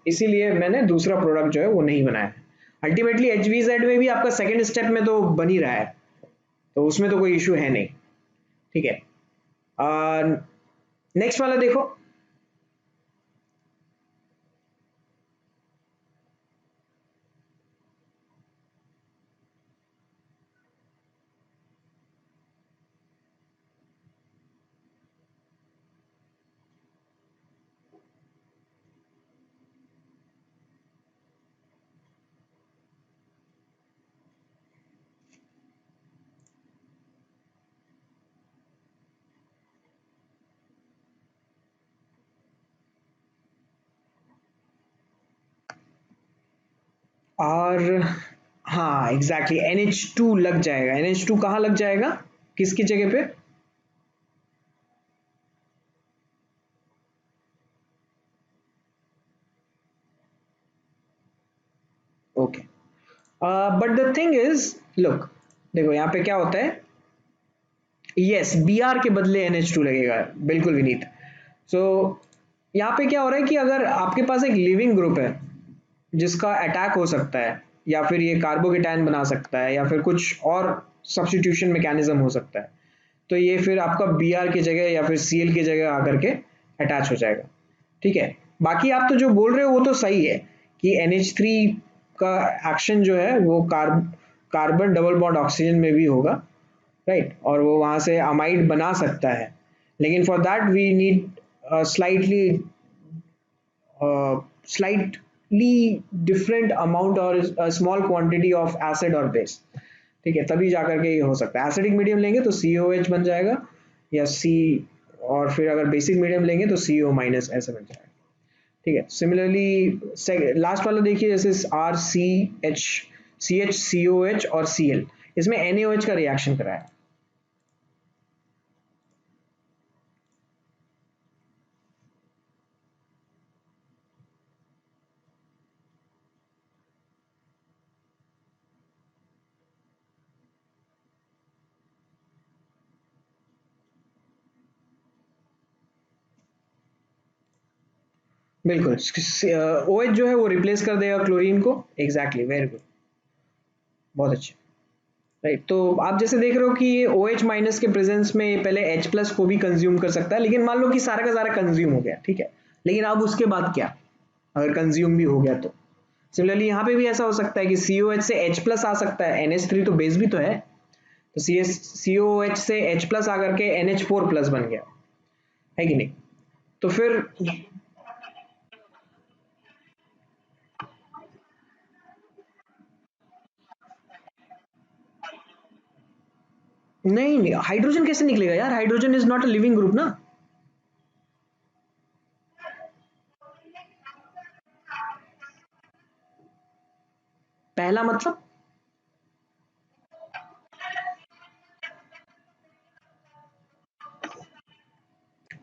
इसीलिए मैंने दूसरा प्रोडक्ट जो है वो नहीं बनाया है। अल्टीमेटली HBZ में भी आपका सेकेंड स्टेप में तो बन ही रहा है, तो उसमें तो कोई इशू है नहीं। ठीक है, नेक्स्ट वाला देखो। और हाँ एग्जैक्टली, NH2 लग जाएगा। NH2 कहाँ लग जाएगा, किसकी जगह पे? Okay, but the thing is, look, देखो यहाँ पे क्या होता है, यस Br के बदले NH2 लगेगा, बिल्कुल विनीत। सो यहाँ पे क्या हो रहा है कि अगर आपके पास एक लिविंग ग्रुप है जिसका अटैक हो सकता है, या फिर ये कार्बोकेटायन बना सकता है, या फिर कुछ और सब्स्टिट्यूशन मैकेनिज्म हो सकता है, तो ये फिर आपका Br की जगह या फिर Cl की जगह आकर के अटैच हो जाएगा। ठीक है, बाकी आप तो जो बोल रहे हो वो तो सही है कि NH3 का एक्शन जो है वो कार्बन डबल बॉन्ड ऑक्सीजन में भी होगा, राइट? और वो वहां से अमाइड बना सकता है, लेकिन for that we need slightly slightly different amount और स्मॉल क्वांटिटी ऑफ एसिड और बेस। ठीक है, तभी जाकर के ये हो सकता है। एसिडिक मीडियम लेंगे तो COH बन जाएगा, या C, और फिर अगर बेसिक मीडियम लेंगे तो CO माइनस ऐसे बन जाएगा। ठीक है, सिमिलरली लास्ट वाला देखिए, जैसे CH COH और Cl, इसमें NaOH का रिएक्शन कराया। बिल्कुल, OH जो है वो रिप्लेस कर देगा क्लोरीन को। एग्जैक्टली, वेरी गुड, बहुत अच्छे, राइट? तो आप जैसे देख रहे हो कि ये OH माइनस के प्रेजेंस में पहले H प्लस को भी कंज्यूम कर सकता है, लेकिन मान लो कि सारा का सारा कंज्यूम हो गया, ठीक है, लेकिन अब उसके बाद क्या? अगर कंज्यूम भी हो गया तो। सिमिलरली यहाँ पे भी ऐसा हो सकता है कि COH से H प्लस आ सकता है, NH3 तो बेस भी तो है, तो COH से H प्लस आकर के NH4 प्लस बन गया, है कि नहीं? तो फिर नहीं नहीं, हाइड्रोजन कैसे निकलेगा यार, hydrogen is not a living group ना। पहला मतलब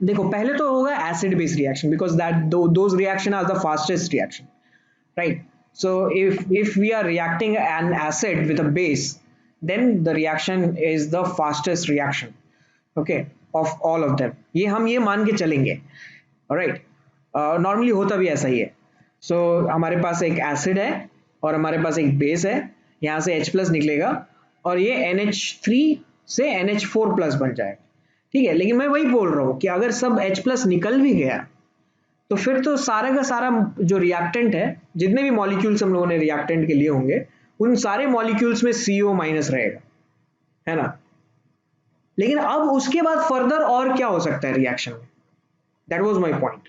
देखो, पहले तो होगा acid base reaction, because that those reaction are the fastest reaction, right? So if we are reacting an acid with a base, then the reaction is the fastest reaction, okay, of all of them. ये मान के चलेंगे, alright? Normally होता भी ऐसा ही है। सो हमारे पास एक एसिड है और हमारे पास एक बेस है, यहाँ से H प्लस निकलेगा और ये NH3 से NH4 प्लस बन जाएगा, ठीक है। लेकिन मैं वही बोल रहा हूँ कि अगर सब H प्लस निकल भी गया तो फिर तो सारा का सारा जो रिएक्टेंट है, जितने भी मॉलिक्यूल्स हम लोगों ने रिएक्टेंट के लिए होंगे, उन सारे मॉलिक्यूल्स में CO माइनस रहेगा, है ना। लेकिन अब उसके बाद फर्दर और क्या हो सकता है रिएक्शन में, दैट वाज माय पॉइंट,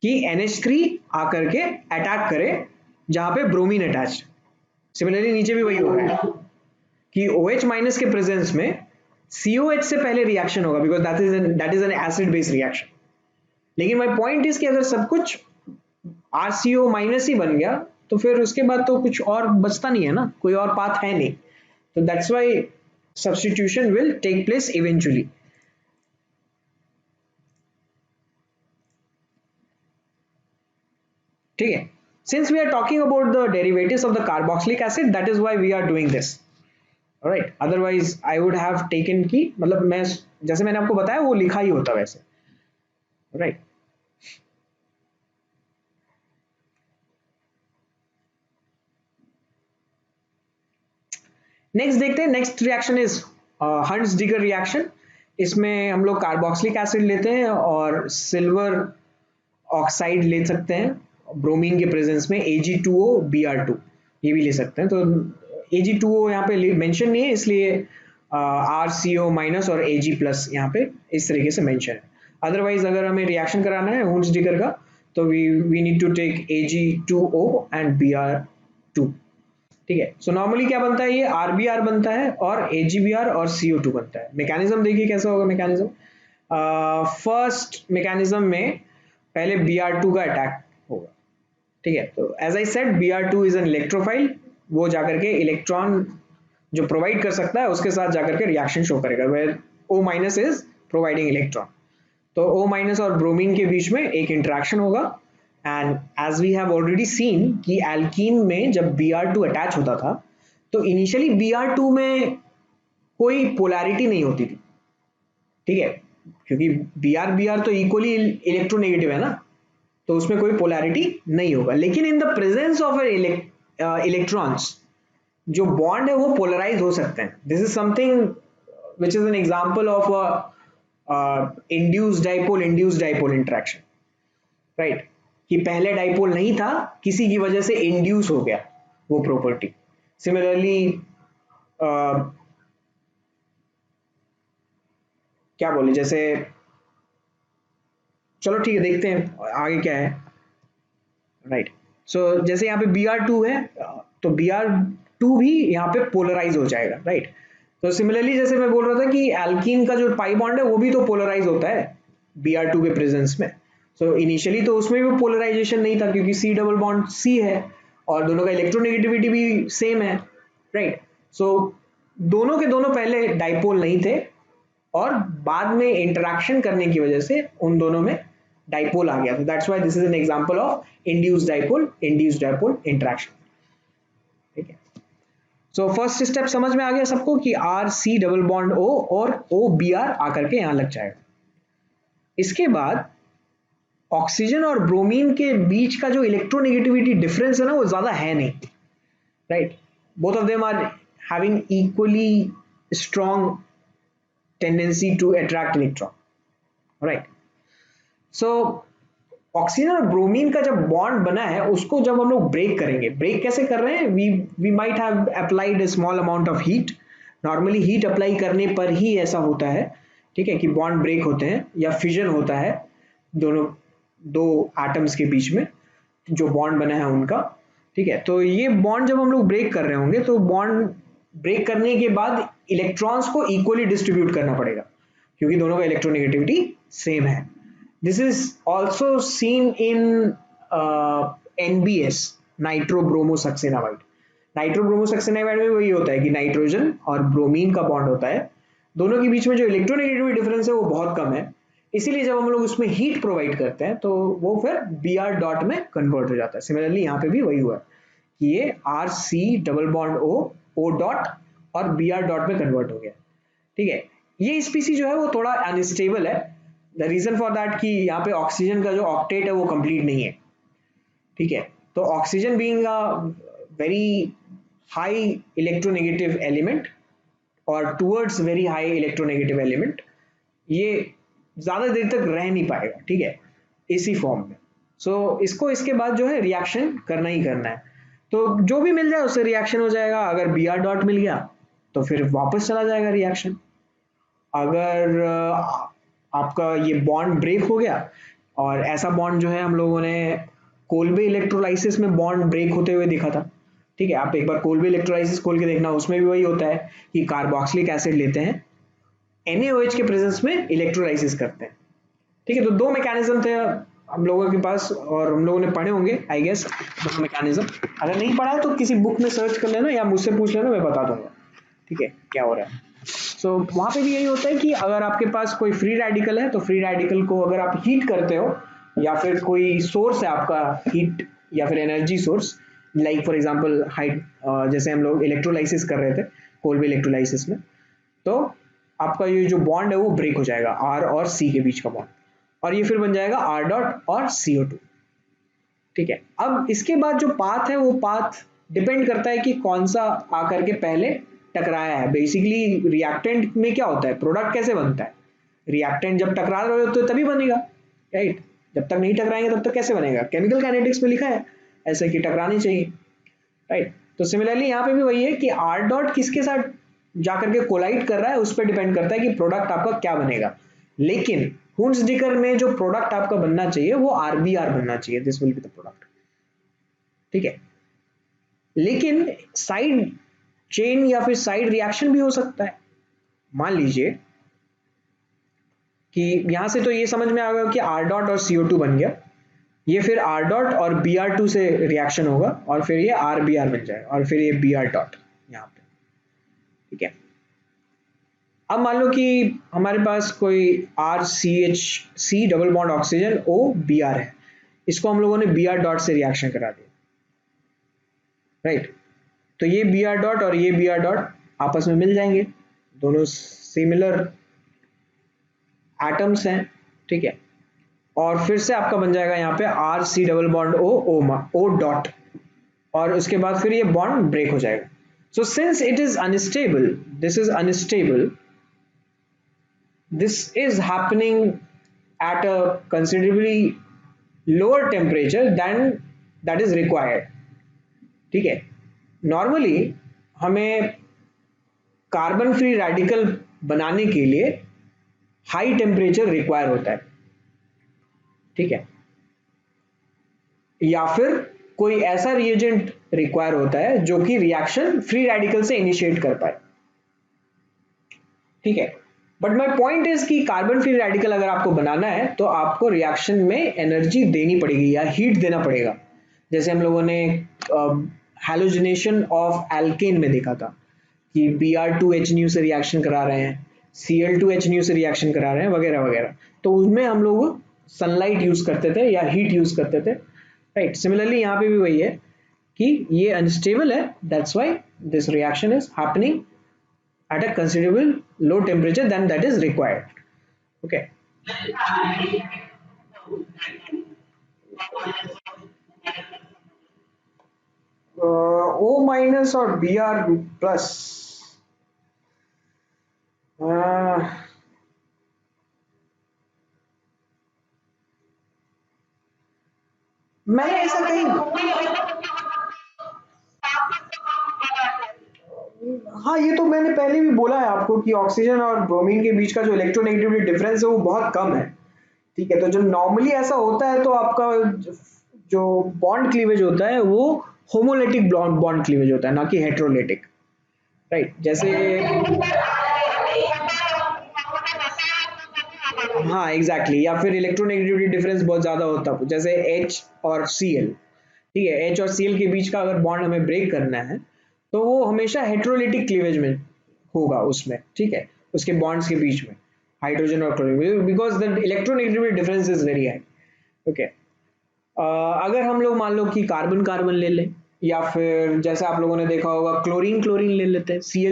कि NH3 आकर के अटैक करे जहां पे ब्रोमीन अटैच। सिमिलरली नीचे भी वही हो रहा है कि OH माइनस के प्रेजेंस में COH से पहले रिएक्शन होगा, because that is an acid based reaction. लेकिन माय पॉइंट इज कि अगर सब कुछ RCO माइनस ही बन गया तो फिर उसके बाद तो कुछ और बचता नहीं है ना, कोई और पाथ है नहीं, तो that's why substitution will take place eventually. ठीक है, since we are talking about the derivatives of the carboxylic acid, that is why we are doing this, alright? Otherwise I would have taken की, मतलब मैं जैसे मैंने आपको बताया वो लिखा ही होता वैसे, right? नेक्स्ट देखते हैं, next reaction is hunts-digger reaction. इसमें हम लोग कार्बोक्सिलिक एसिड लेते हैं और सिल्वर ऑक्साइड ले सकते हैं ब्रोमीन के प्रेजेंस में, Ag2O Br2 ये भी ले सकते हैं। तो Ag2O यहाँ पे मेंशन नहीं है, इसलिए RCO माइनस और Ag प्लस यहाँ पे इस तरीके से मेंशन है। अदरवाइज अगर हमें रिएक्शन कराना है हंट्स-डिगर का, तो we need to take Ag2O and Br2, ठीक है। सो नॉर्मली क्या बनता है, ये RBr बनता है और AgBr और CO2 बनता है। मैकेनिज्म देखिए कैसा होगा मैकेनिज्म। फर्स्ट मैकेनिज्म में पहले Br2 का अटैक होगा, ठीक है। तो as I said Br2 is an electrophile, वो जाकर के इलेक्ट्रॉन जो प्रोवाइड कर सकता है उसके साथ जाकर के रिएक्शन शो करेगा, where O minus is providing electron. तो O माइनस और ब्रोमीन के बीच में एक इंटरेक्शन होगा, and as we have already seen कि एल्कीन में जब Br2 अटैच होता था तो इनिशियली Br2 में कोई पोलैरिटी नहीं होती थी, ठीक है, क्योंकि Br तो इक्वली इलेक्ट्रोनेगेटिव है ना, तो उसमें कोई पोलैरिटी नहीं होगा। लेकिन इन द प्रेजेंस ऑफ इलेक्ट्रॉन्स जो बॉन्ड है वो पोलराइज हो सकते हैं। This is something which is an example of induced dipole interaction, right? कि पहले डाइपोल नहीं था, किसी की वजह से इंड्यूस हो गया वो प्रॉपर्टी। सिमिलरली क्या बोले, जैसे चलो ठीक है देखते हैं आगे क्या है, राइट? सो जैसे यहाँ पे Br2 है, तो Br2 भी यहाँ पे पोलराइज हो जाएगा, राइट? तो सिमिलरली जैसे मैं बोल रहा था कि एल्कीन का जो पाई बॉन्ड है वो भी तो पोलराइज होता है Br2 के प्रेजेंस में। सो इनिशियली तो उसमें भी पोलराइजेशन नहीं था, क्योंकि C डबल बॉन्ड C है और दोनों का इलेक्ट्रोनेगेटिविटी भी सेम है, राइट? सो दोनों के दोनों पहले डाइपोल नहीं थे और बाद में इंटरेक्शन करने की वजह से उन दोनों में डाइपोल आ गया। तो that's why this is an example of induced dipole interaction, ठीक है। सो फर्स्ट स्टेप समझ में आ गया सबको कि R C double bond O और ओ बी आर आकर के यहां लग जाएगा। इसके बाद ऑक्सीजन और ब्रोमीन के बीच का जो इलेक्ट्रोनेगेटिविटी डिफरेंस है ना, वो ज्यादा है नहीं, right? Both of them are having equally strong tendency to attract electron, right? So oxygen और ब्रोमीन का जब बॉन्ड बना है उसको जब हम लोग ब्रेक करेंगे, ब्रेक कैसे कर रहे हैं, we might have applied a small amount of heat. Normally heat apply करने पर ही ऐसा होता है, ठीक है, कि बॉन्ड ब्रेक होते हैं या फिजन होता है दोनों दो एटम्स के बीच में जो बॉन्ड बना है उनका, ठीक है। तो ये बॉन्ड जब हम लोग ब्रेक कर रहे होंगे तो बॉन्ड ब्रेक करने के बाद इलेक्ट्रॉन्स को इक्वली डिस्ट्रीब्यूट करना पड़ेगा क्योंकि दोनों का इलेक्ट्रोनेगेटिविटी सेम है। This is also seen in NBS, नाइट्रोब्रोमोसक्सेनामाइड। नाइट्रोब्रोमोसक्सेनामाइड में वही होता है कि नाइट्रोजन और ब्रोमीन का बॉन्ड होता है, दोनों के बीच में जो इलेक्ट्रोनेगेटिविटी डिफरेंस है वो बहुत कम है, इसीलिए जब हम लोग उसमें हीट प्रोवाइड करते हैं तो वो फिर Br डॉट में कन्वर्ट हो जाता है। सिमिलरली यहाँ पे भी वही हुआ है कि ये RC double bond O dot और Br डॉट में कन्वर्ट हो गया, ठीक है। ये स्पीसी जो है वो थोड़ा अनस्टेबल है, द रीजन फॉर दैट कि यहाँ पे ऑक्सीजन का जो ऑक्टेट है वो कंप्लीट नहीं है, ठीक है। तो oxygen being a very high electronegative element और towards very high electronegative element, ये ज्यादा देर तक रह नहीं पाएगा, ठीक है, इसी फॉर्म में। सो इसको इसके बाद जो है रिएक्शन करना ही करना है, तो जो भी मिल जाए उससे रिएक्शन हो जाएगा। अगर Br डॉट मिल गया तो फिर वापस चला जाएगा रिएक्शन। अगर आपका ये बॉन्ड ब्रेक हो गया, और ऐसा बॉन्ड जो है हम लोगों ने कोल्बे इलेक्ट्रोलाइसिस में बॉन्ड ब्रेक होते हुए देखा था, ठीक है। आप एक बार कोल्बे इलेक्ट्रोलाइसिस खोल के देखना, उसमें भी वही होता है कि कार्बोक्सिलिक एसिड लेते हैं, NaOH के प्रेजेंस में इलेक्ट्रोलाइसिस करते हैं, ठीक है। तो दो मैकेनिज्म थे हम लोगों के पास और हम लोगों ने पढ़े होंगे आई गेस दोनों मैकेनिज्म। अगर नहीं पढ़ा है तो किसी बुक में सर्च कर लेना या मुझसे पूछ लेना, मैं बता दूंगा, ठीक है, क्या हो रहा है। सो वहां पे भी यही होता है कि अगर आपके पास कोई फ्री रेडिकल है तो फ्री रेडिकल को अगर आप हीट करते हो या फिर कोई सोर्स है आपका हीट या फिर energy source, like for example height, जैसे हम लोग इलेक्ट्रोलाइसिस कर रहे थे कोल्बे इलेक्ट्रोलाइसिस में, तो आपका ये जो बॉन्ड है वो ब्रेक हो जाएगा R और C के बीच का बॉन्ड, और ये फिर बन जाएगा R डॉट और CO2, ठीक है। अब इसके बाद जो पाथ है वो पाथ डिपेंड करता है कि कौन सा आकर के पहले टकराया है। बेसिकली रिएक्टेंट में क्या होता है, प्रोडक्ट कैसे बनता है, रिएक्टेंट जब टकरा रहे हो तो तभी बनेगा, राइट। जब तक नहीं टकराएंगे तब तक कैसे बनेगा, केमिकल काइनेटिक्स में लिखा है ऐसे कि टकरानी चाहिए, राइट। तो सिमिलरली यहाँ पे भी वही है कि R डॉट किसके साथ जाकर के कोलाइड कर रहा है उस पर डिपेंड करता है कि प्रोडक्ट आपका क्या बनेगा। लेकिन हुंसडिकर में जो प्रोडक्ट आपका बनना चाहिए वो RBr बनना चाहिए, this will be the product, ठीक है। लेकिन साइड चेन या फिर साइड रिएक्शन भी हो सकता है। मान लीजिए कि यहां से तो ये समझ में आ गया कि R डॉट और CO2 बन गया, ये फिर R डॉट और Br2 से रिएक्शन होगा और फिर ये RBr बन जाएगा और फिर ये Br डॉट यहाँ पे, ठीक है। अब मान लो कि हमारे पास कोई RCH double bond oxygen OBr है, इसको हम लोगों ने Br डॉट से रिएक्शन करा दिया, राइट। तो ये Br डॉट और ये Br डॉट आपस में मिल जाएंगे, दोनों सिमिलर एटम्स हैं, ठीक है। और फिर से आपका बन जाएगा यहाँ पे RC double bond O dot, और उसके बाद फिर ये बॉन्ड ब्रेक हो जाएगा। So since it is unstable, this is unstable, this is happening at a considerably lower temperature than that is required, ठीक है। नॉर्मली हमें कार्बन फ्री रेडिकल बनाने के लिए हाई टेम्परेचर रिक्वायर होता है, ठीक है, या फिर कोई ऐसा रिएजेंट रिक्वायर होता है जो कि रिएक्शन फ्री रेडिकल से इनिशिएट कर पाए, ठीक है। बट माय पॉइंट इज कि कार्बन फ्री रेडिकल अगर आपको बनाना है तो आपको रिएक्शन में एनर्जी देनी पड़ेगी या हीट देना पड़ेगा, जैसे हम लोगों ने हैलोजिनेशन ऑफ एल्केन में देखा था कि Br2HNu से रिएक्शन करा रहे हैं, Cl2HNu से रिएक्शन करा रहे हैं वगैरह वगैरह, तो उसमें हम लोग सनलाइट यूज करते थे या हीट यूज करते थे, राइट। सिमिलरली यहाँ पे भी वही है कि ये अनस्टेबल है, that's why this reaction is happening at a considerable low temperature than that is required, okay. O minus और Br plus, मैंने ऐसा कहीं, हाँ ये तो मैंने पहले भी बोला है आपको कि ऑक्सीजन और ब्रोमीन के बीच का जो इलेक्ट्रोनेगेटिविटी डिफरेंस है वो बहुत कम है। ठीक है, तो जो नॉर्मली ऐसा होता है तो आपका जो बॉन्ड क्लीवेज होता है वो होमोलिटिक बॉन्ड क्लीवेज होता है, ना कि हेट्रोलिटिक। राइट, जैसे हाँ एग्जैक्टली, या फिर इलेक्ट्रोनेगेटिविटी डिफरेंस बहुत ज्यादा होता है, जैसे एच और सी एल। ठीक है, एच और सी एल के बीच का अगर बॉन्ड हमें ब्रेक करना है तो वो हमेशा हेट्रोलिटिक क्लीवेज में होगा उसमें। ठीक है, उसके बॉन्ड्स के बीच में हाइड्रोजन और chlorine, because the electronegativity difference is very high. Okay, अगर हम लोग मान लो कि कार्बन कार्बन ले लें, या फिर जैसे आप लोगों ने देखा होगा क्लोरीन क्लोरीन ले लेते हैं, सी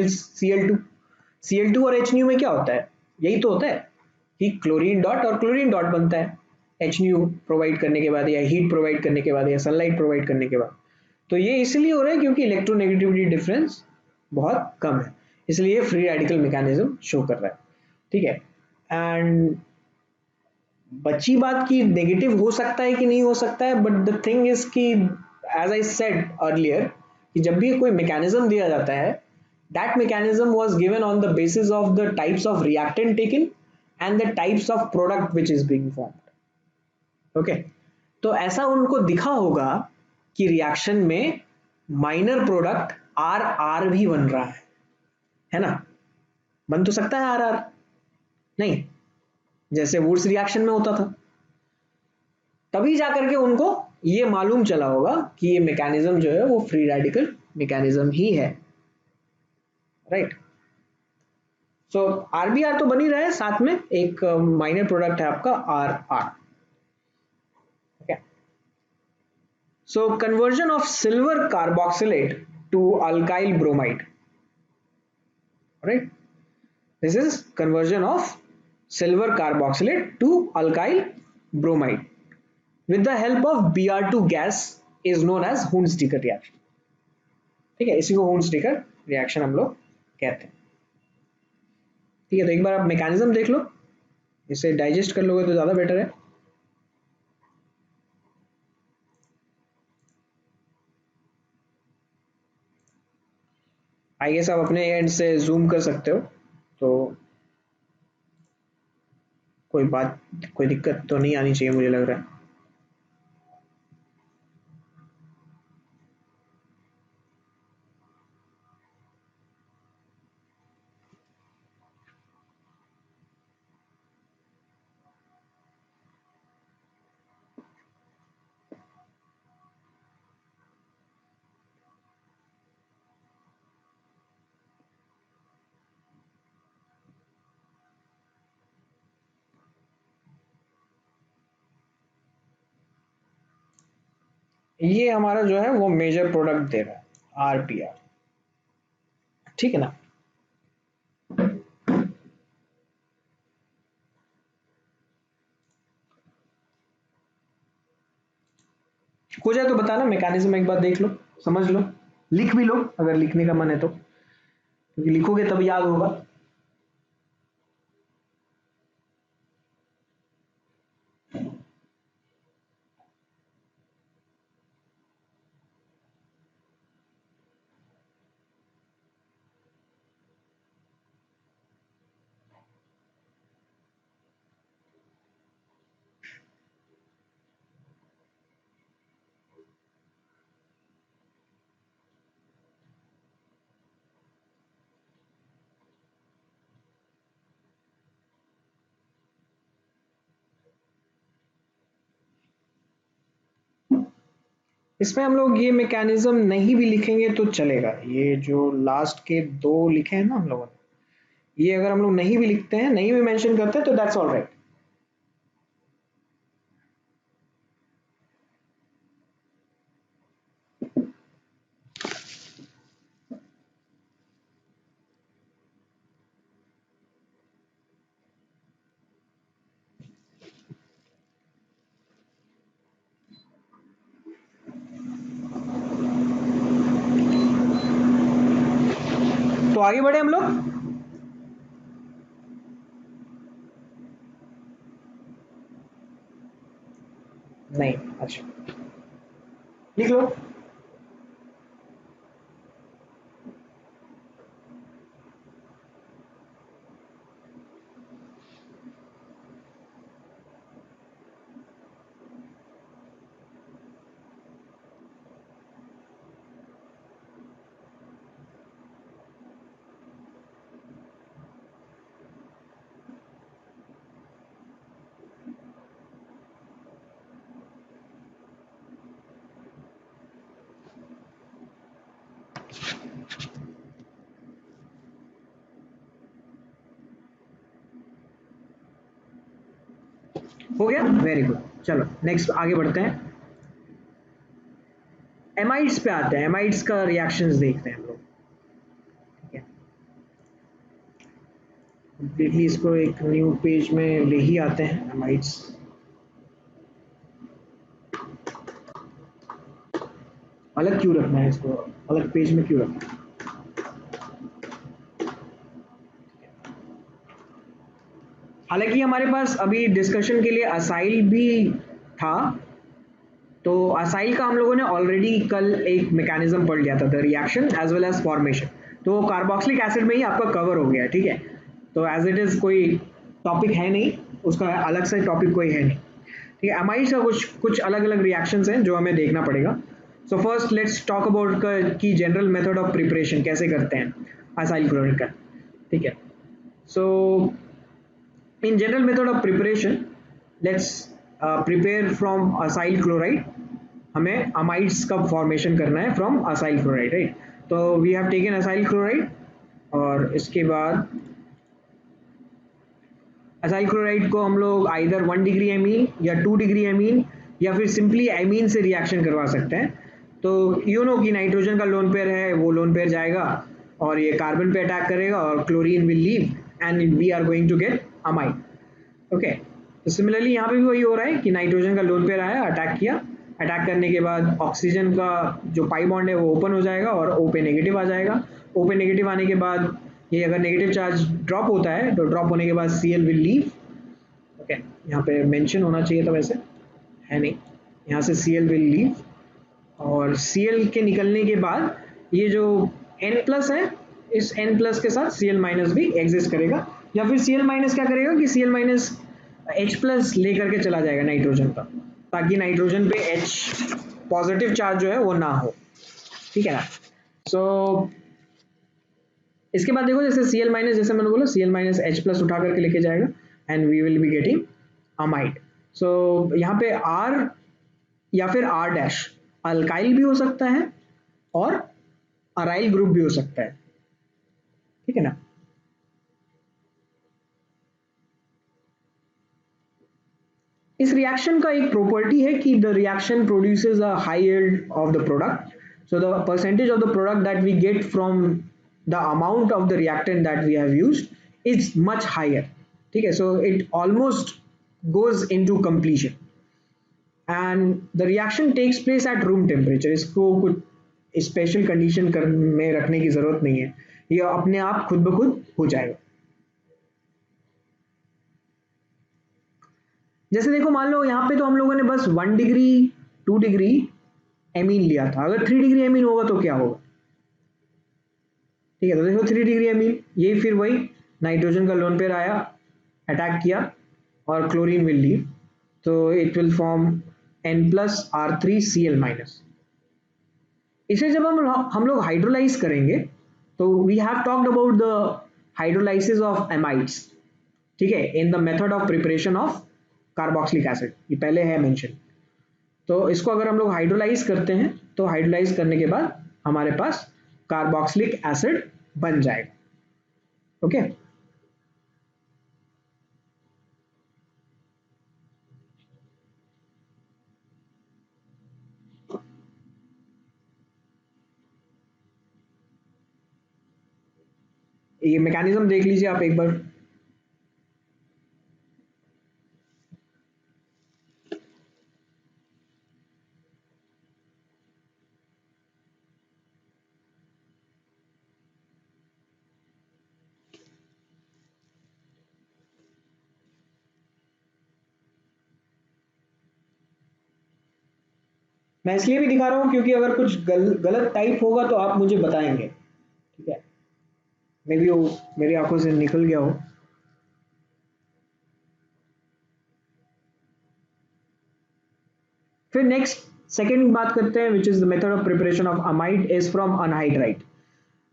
एल टू और एच न्यू में क्या होता है, यही तो होता है कि क्लोरीन डॉट और क्लोरीन डॉट बनता है एच न्यू प्रोवाइड करने के बाद, या हीट प्रोवाइड करने के बाद, या सनलाइट प्रोवाइड करने के बाद। तो ये इसलिए हो रहा है क्योंकि इलेक्ट्रोनेगेटिविटी डिफरेंस बहुत कम है, इसलिए फ्री रेडिकल मैकेनिज्म शो कर रहा है। ठीक है, एंड बची बात की नेगेटिव हो सकता है कि नहीं हो सकता है, बट द थिंग इज कि एज आई सेड अर्लियर कि जब भी कोई मैकेनिज्म दिया जाता है, that mechanism was given on the basis of the types of reactant taken and the types of product which is being formed. Okay, तो ऐसा उनको दिखा होगा कि रिएक्शन में माइनर प्रोडक्ट आर आर भी बन रहा है ना? बन तो सकता है आर आर, नहीं, जैसे वुड्स रिएक्शन में होता था। तभी जाकर के उनको ये मालूम चला होगा कि ये मैकेनिज्म जो है वो फ्री रेडिकल मैकेनिज्म ही है। राइट, सो आरबीआर तो बनी रहा है, साथ में एक माइनर प्रोडक्ट है आपका R R. Okay, so conversion of silver carboxylate to alkyl bromide. Right, this is conversion of silver carboxylate to alkyl bromide with the help of Br2 gas is known as Hunts-Dicker reaction। ठीक है, इसी को Hunts-Dicker reaction हम लोग कहते हैं। ठीक है, तो एक बार आप मैकेनिज्म देख लो, इसे डाइजेस्ट कर लोगे तो ज्यादा बेटर है। आई गेस आप अपने एंड से जूम कर सकते हो, तो कोई बात, कोई दिक्कत तो नहीं आनी चाहिए मुझे लग रहा है। ये हमारा जो है वो मेजर प्रोडक्ट दे रहा है आरपीआर। ठीक है ना? हो जाए तो बताना, मैकेनिज्म एक बार देख लो, समझ लो, लिख भी लो अगर लिखने का मन है तो, क्योंकि लिखोगे तब याद होगा। इसमें हम लोग ये मैकेनिज्म नहीं भी लिखेंगे तो चलेगा, ये जो लास्ट के दो लिखे हैं ना हम लोगों ने, ये अगर हम लोग नहीं भी लिखते हैं, नहीं भी मेंशन करते हैं तो दैट्स ऑल राइट। तो आगे बढ़े हम लोग। नहीं, अच्छा, लिख लो। हो गया, वेरी गुड। चलो नेक्स्ट आगे बढ़ते हैं, एमाइड्स पे आते हैं। एमाइड्स का रिएक्शंस देखते हैं हम लोग। ठीक है, कंप्लीटली इसको एक न्यू पेज में ले ही आते हैं एमाइड्स। अलग क्यों रखना है इसको, अलग पेज में क्यों रखना है? हालांकि हमारे पास अभी डिस्कशन के लिए असाइल भी था, तो असाइल का हम लोगों ने ऑलरेडी कल एक मैकेनिज्म पढ़ लिया था, the reaction as well as formation. तो कार्बोक्सिलिक एसिड में ही आपका कवर हो गया, ठीक है। तो एज इट इज कोई टॉपिक है नहीं, उसका अलग से टॉपिक कोई है नहीं। ठीक है, एमाइड्स का कुछ कुछ अलग अलग रिएक्शंस हैं जो हमें देखना पड़ेगा। So first let's talk about की जनरल मेथड ऑफ प्रिपरेशन कैसे करते हैं असाइल क्लोराइड का। ठीक है, सो in general method of preparation, let's prepare from acyl chloride। हमें अमाइड्स का फॉर्मेशन करना है फ्रॉम असाइल क्लोराइड, राइट। तो we have taken acyl chloride, और इसके बाद असाइल क्लोराइड को हम लोग आइदर 1 डिग्री एमीन या 2 डिग्री एमीन या फिर सिंपली एमीन से रिएक्शन करवा सकते हैं। तो यू नो कि नाइट्रोजन का लोन पेयर है, वो लोन पेयर जाएगा और ये कार्बन पे अटैक करेगा और chlorine will leave and we are going to get amide. Okay, तो सिमिलरली यहाँ पे भी वही हो रहा है कि नाइट्रोजन का लोन पेयर आया, अटैक किया, अटैक करने के बाद ऑक्सीजन का जो पाई बॉन्ड है वो ओपन हो जाएगा और ओ पे नेगेटिव आ जाएगा। ओ पे नेगेटिव आने के बाद ये अगर नेगेटिव चार्ज ड्रॉप होता है तो ड्रॉप होने के बाद Cl विल लीव। ओके, यहाँ पे मेंशन होना चाहिए था, वैसे है नहीं। यहाँ से Cl विल लीव, और Cl के निकलने के बाद ये जो N प्लस है, इस N प्लस के साथ Cl माइनस भी एग्जिस्ट करेगा, या फिर Cl माइनस क्या करेगा कि Cl माइनस H प्लस लेकर के चला जाएगा नाइट्रोजन का, ताकि नाइट्रोजन पे H पॉजिटिव चार्ज जो है वो ना हो। ठीक है ना। सो इसके बाद देखो, जैसे Cl माइनस, जैसे मैंने बोला Cl माइनस H प्लस उठा करके लेके जाएगा and we will be getting amide. So यहाँ पे R या फिर R डैश अल्काइल भी हो सकता है और अराइल ग्रुप भी हो सकता है। ठीक है ना। इस रिएक्शन का एक प्रॉपर्टी है कि the reaction produces a high yield of the product, so the percentage of the product that we get from the amount of the reactant that we have used is much higher। ठीक है, so it almost goes into completion and the reaction takes place at room temperature। इसको कुछ special condition में रखने की जरूरत नहीं है, ये अपने आप खुद ब खुद हो जाएगा। जैसे देखो, मान लो यहाँ पे तो हम लोगों ने बस 1 डिग्री 2 डिग्री एमीन लिया था, अगर 3 डिग्री एमीन होगा तो क्या होगा। ठीक है, तो देखो 3 डिग्री एमीन, ये फिर वही नाइट्रोजन का लोन पेयर आया, अटैक किया और क्लोरीन विल लीव, तो it will form N plus R3Cl minus. इसे जब हम लोग हाइड्रोलाइज करेंगे तो we have talked about the hydrolysis of amides. ठीक है, in the method of preparation of carboxylic acid, ये पहले है मेंशन। तो इसको अगर हम लोग हाइड्रोलाइज करते हैं तो हाइड्रोलाइज करने के बाद हमारे पास कार्बोक्सिलिक एसिड बन जाएगा। ओके, ये मैकेनिज्म देख लीजिए आप एक बार। मैं इसलिए भी दिखा रहा हूँ क्योंकि अगर कुछ गलत टाइप होगा तो आप मुझे बताएंगे, ठीक है। मे बी वो मेरी आंखों से निकल गया हो। फिर नेक्स्ट सेकेंड बात करते हैं, which is the method of preparation of amide is from anhydride.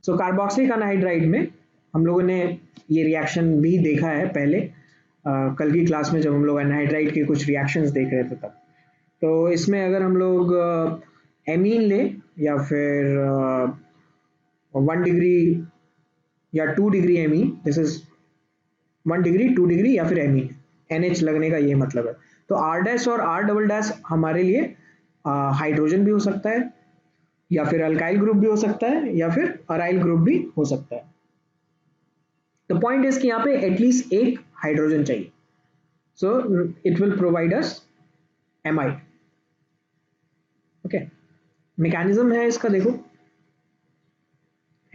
So carboxylic anhydride में हम लोगों ने ये रिएक्शन भी देखा है पहले, कल की क्लास में जब हम लोग अनहाइड्राइड के कुछ रिएक्शंस देख रहे थे तब। तो इसमें अगर हम लोग एमीन ले या फिर 1 डिग्री या 2 degree amine, this is 1 degree 2 degree या फिर एमीन, NH लगने का ये मतलब है। तो R डैश और R डबल डैश हमारे लिए हाइड्रोजन भी हो सकता है, या फिर अल्काइल ग्रुप भी हो सकता है, या फिर अराइल ग्रुप भी हो सकता है। द पॉइंट इज कि यहाँ पे एटलीस्ट एक हाइड्रोजन चाहिए, so it will provide us amide. Okay, mechanism है इसका, देखो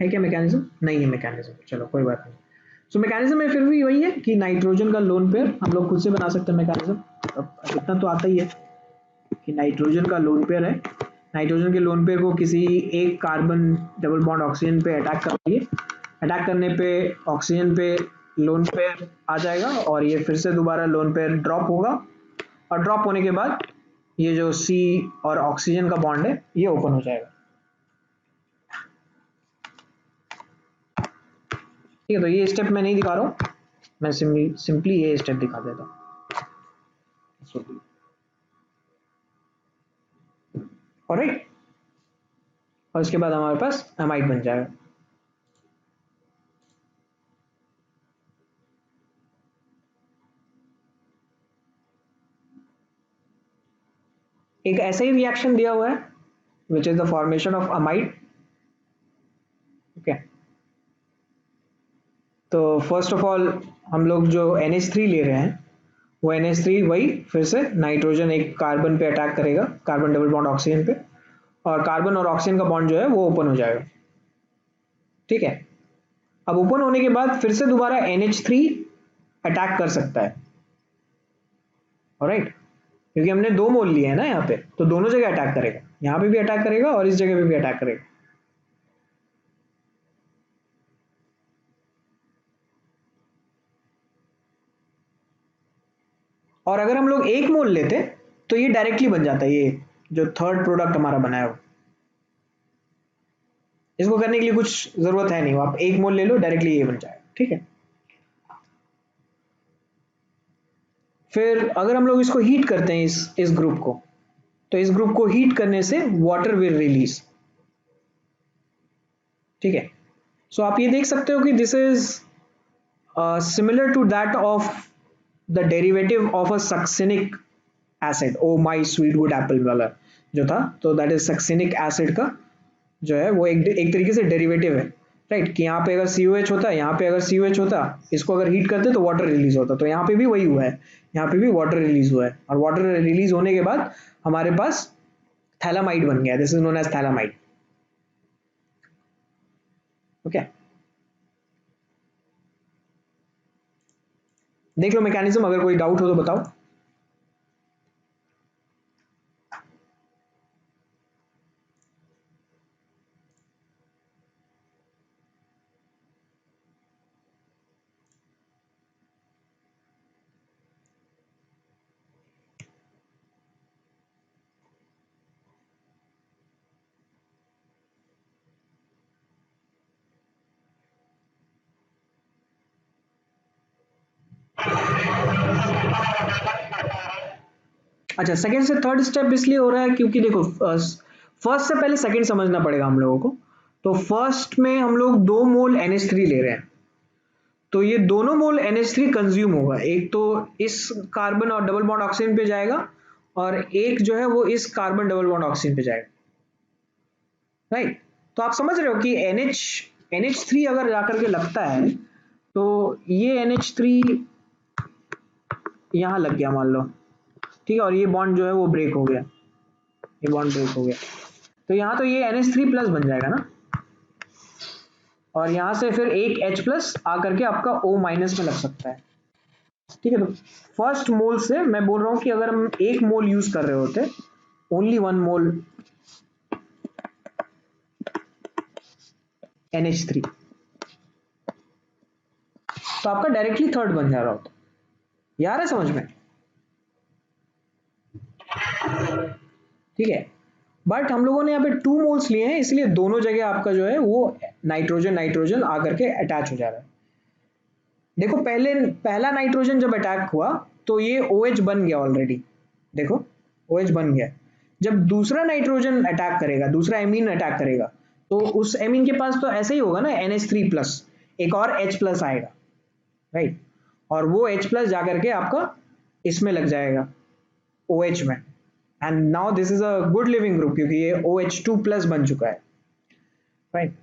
है क्या मैकेनिज्म? नहीं है मैकेनिज्म, चलो कोई बात नहीं। सो मैकेनिज्म में फिर भी वही है कि नाइट्रोजन का लोन पेयर हम लोग खुद से बना सकते हैं मैकेनिज्म। अब इतना तो आता ही है कि नाइट्रोजन का लोन पेयर है, नाइट्रोजन के लोन पेयर को किसी एक कार्बन डबल बॉन्ड ऑक्सीजन पे अटैक करिए, अटैक करने पे ऑक्सीजन पे लोन पेयर आ जाएगा और ये फिर से दोबारा लोन पेयर ड्रॉप होगा, और ड्रॉप होने के बाद ये जो C और ऑक्सीजन का बॉन्ड है ये ओपन हो जाएगा। ठीक है, तो ये स्टेप मैं नहीं दिखा रहा हूँ, मैं सिंपली ये स्टेप दिखा देता हूँ। ऑलराइट, और इसके बाद हमारे पास एमाइड बन जाएगा। एक ऐसा ही रिएक्शन दिया हुआ है which is the formation of amide. Okay, तो फर्स्ट ऑफ ऑल हम लोग जो NH3 ले रहे हैं वो NH3 वही फिर से नाइट्रोजन एक कार्बन पे अटैक करेगा, कार्बन डबल बॉन्ड ऑक्सीजन पे, और कार्बन और ऑक्सीजन का बॉन्ड जो है वो ओपन हो जाएगा। ठीक है, अब ओपन होने के बाद फिर से दोबारा NH3 अटैक कर सकता है। ऑलराइट, क्योंकि हमने 2 मोल लिए हैं ना यहाँ पे, तो दोनों जगह अटैक करेगा, यहाँ पे भी अटैक करेगा और इस जगह पे भी अटैक करेगा। और अगर हम लोग 1 मोल लेते तो ये डायरेक्टली बन जाता है, ये जो थर्ड प्रोडक्ट हमारा बना है वो। इसको करने के लिए कुछ जरूरत है नहीं, आप 1 मोल ले लो डायरेक्टली ये बन जाएगा। ठीक है, फिर अगर हम लोग इसको हीट करते हैं इस ग्रुप को, तो इस ग्रुप को हीट करने से वाटर विल रिलीज। ठीक है, सो आप ये देख सकते हो कि this is similar to that of the derivative of a succinic acid, oh my sweet good apple वाला जो था, तो दैट इज सक्सिनिक एसिड का जो है वो एक तरीके से डेरिवेटिव है। राइट, कि यहाँ पे अगर COH होता है, यहाँ पे अगर COH होता, इसको अगर हीट करते तो वाटर रिलीज होता, तो यहाँ पे भी वही हुआ है, यहाँ पे भी वाटर रिलीज हुआ है, और वाटर रिलीज होने के बाद हमारे पास थैलामाइड बन गया, this is known as phthalimide. Okay, देख लो मैकेनिज्म, अगर कोई डाउट हो तो बताओ। अच्छा, सेकंड से थर्ड स्टेप इसलिए हो रहा है क्योंकि देखो फर्स्ट से पहले सेकंड समझना पड़ेगा हम लोगों को। तो फर्स्ट में हम लोग 2 मोल NH3 ले रहे हैं, तो ये दोनों मोल NH3 कंज्यूम होगा, एक तो इस कार्बन और डबल बॉन्ड ऑक्सीजन पे जाएगा, और एक जो है वो इस कार्बन डबल बॉन्ड ऑक्सीजन पे जाएगा। राइट, तो आप समझ रहे हो कि NH3 अगर जाकर के लगता है तो ये NH3 यहाँ लग गया मान लो, ठीक है, और ये बॉन्ड जो है वो ब्रेक हो गया, ये बॉन्ड ब्रेक हो गया, तो यहाँ तो ये NH3 प्लस बन जाएगा ना, और यहाँ से फिर एक H प्लस आकर के आपका O माइनस में लग सकता है। ठीक है, तो फर्स्ट मोल से मैं बोल रहा हूँ कि अगर हम 1 मोल यूज कर रहे होते only 1 mole NH3, तो आपका डायरेक्टली थर्ड बन जा रहा होता। यार है समझ में? ठीक है, बट हम लोगों ने यहाँ पे 2 मोल्स लिए हैं, इसलिए दोनों जगह आपका जो है वो नाइट्रोजन नाइट्रोजन आकर के अटैच हो जा रहा है। देखो पहला नाइट्रोजन जब अटैक हुआ तो ये OH बन गया ऑलरेडी, देखो OH बन गया। जब दूसरा नाइट्रोजन अटैक करेगा, दूसरा एमीन अटैक करेगा, तो उस एमीन के पास तो ऐसे ही होगा ना NH3+, एक और H+ आएगा, राइट, और वो H+ जाकर के आपका इसमें लग जाएगा OH में, and now this is a good leaving group क्योंकि ये OH2+ बन चुका है, राइट।